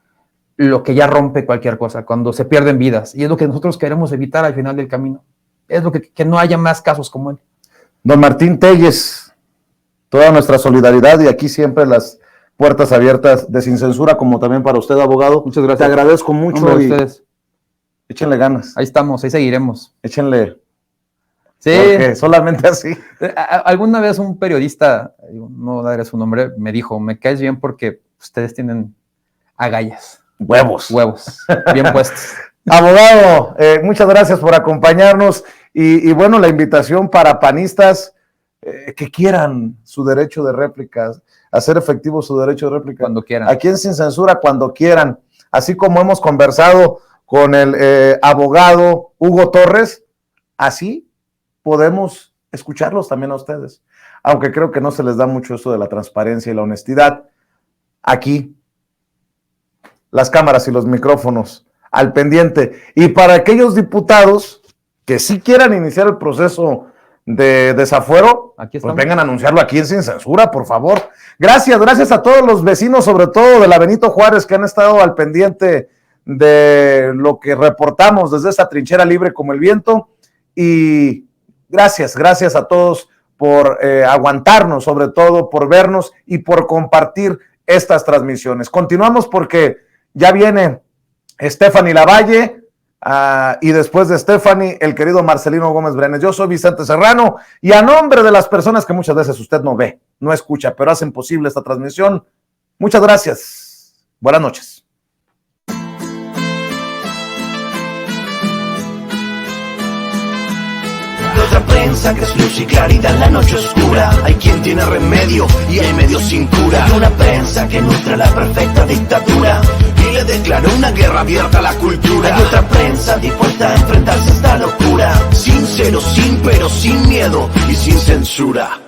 lo que ya rompe cualquier cosa, cuando se pierden vidas. Y es lo que nosotros queremos evitar al final del camino. Es lo que no haya más casos como él. Don Martín Telles, toda nuestra solidaridad y aquí siempre las puertas abiertas de Sin Censura, como también para usted, abogado. Muchas gracias. Te agradezco mucho. Hombre, y ustedes. Échenle ganas. Ahí estamos, ahí seguiremos. Échenle. Sí. Porque solamente así. Alguna vez un periodista, no daré su nombre, me dijo, me caes bien porque ustedes tienen agallas. Huevos. Bien puestos. Abogado, muchas gracias por acompañarnos y bueno, la invitación para panistas que quieran su derecho de réplica, hacer efectivo su derecho de réplica. Cuando quieran. Aquí en Sin Censura, cuando quieran. Así como hemos conversado con el abogado Hugo Torres, así podemos escucharlos también a ustedes. Aunque creo que no se les da mucho eso de la transparencia y la honestidad. Aquí, las cámaras y los micrófonos al pendiente. Y para aquellos diputados que sí quieran iniciar el proceso de desafuero, pues vengan a anunciarlo aquí en Sin Censura, por favor. Gracias a todos los vecinos, sobre todo de la Benito Juárez, que han estado al pendiente de lo que reportamos desde esta trinchera libre como el viento. Y gracias a todos por aguantarnos, sobre todo por vernos y por compartir estas transmisiones. Continuamos porque ya viene Stephanie Lavalle y después de Stephanie, el querido Marcelino Gómez Brenes. Yo soy Vicente Serrano y a nombre de las personas que muchas veces usted no ve, no escucha, pero hacen posible esta transmisión, muchas gracias. Buenas noches. Otra prensa que es luz y claridad en la noche oscura. Hay quien tiene remedio y hay medios sin cura. Y una prensa que nutre la perfecta dictadura. Y le le declaró una guerra abierta a la cultura. Hay otra prensa dispuesta a enfrentarse a esta locura, sincero, sin pero, sin miedo y sin censura.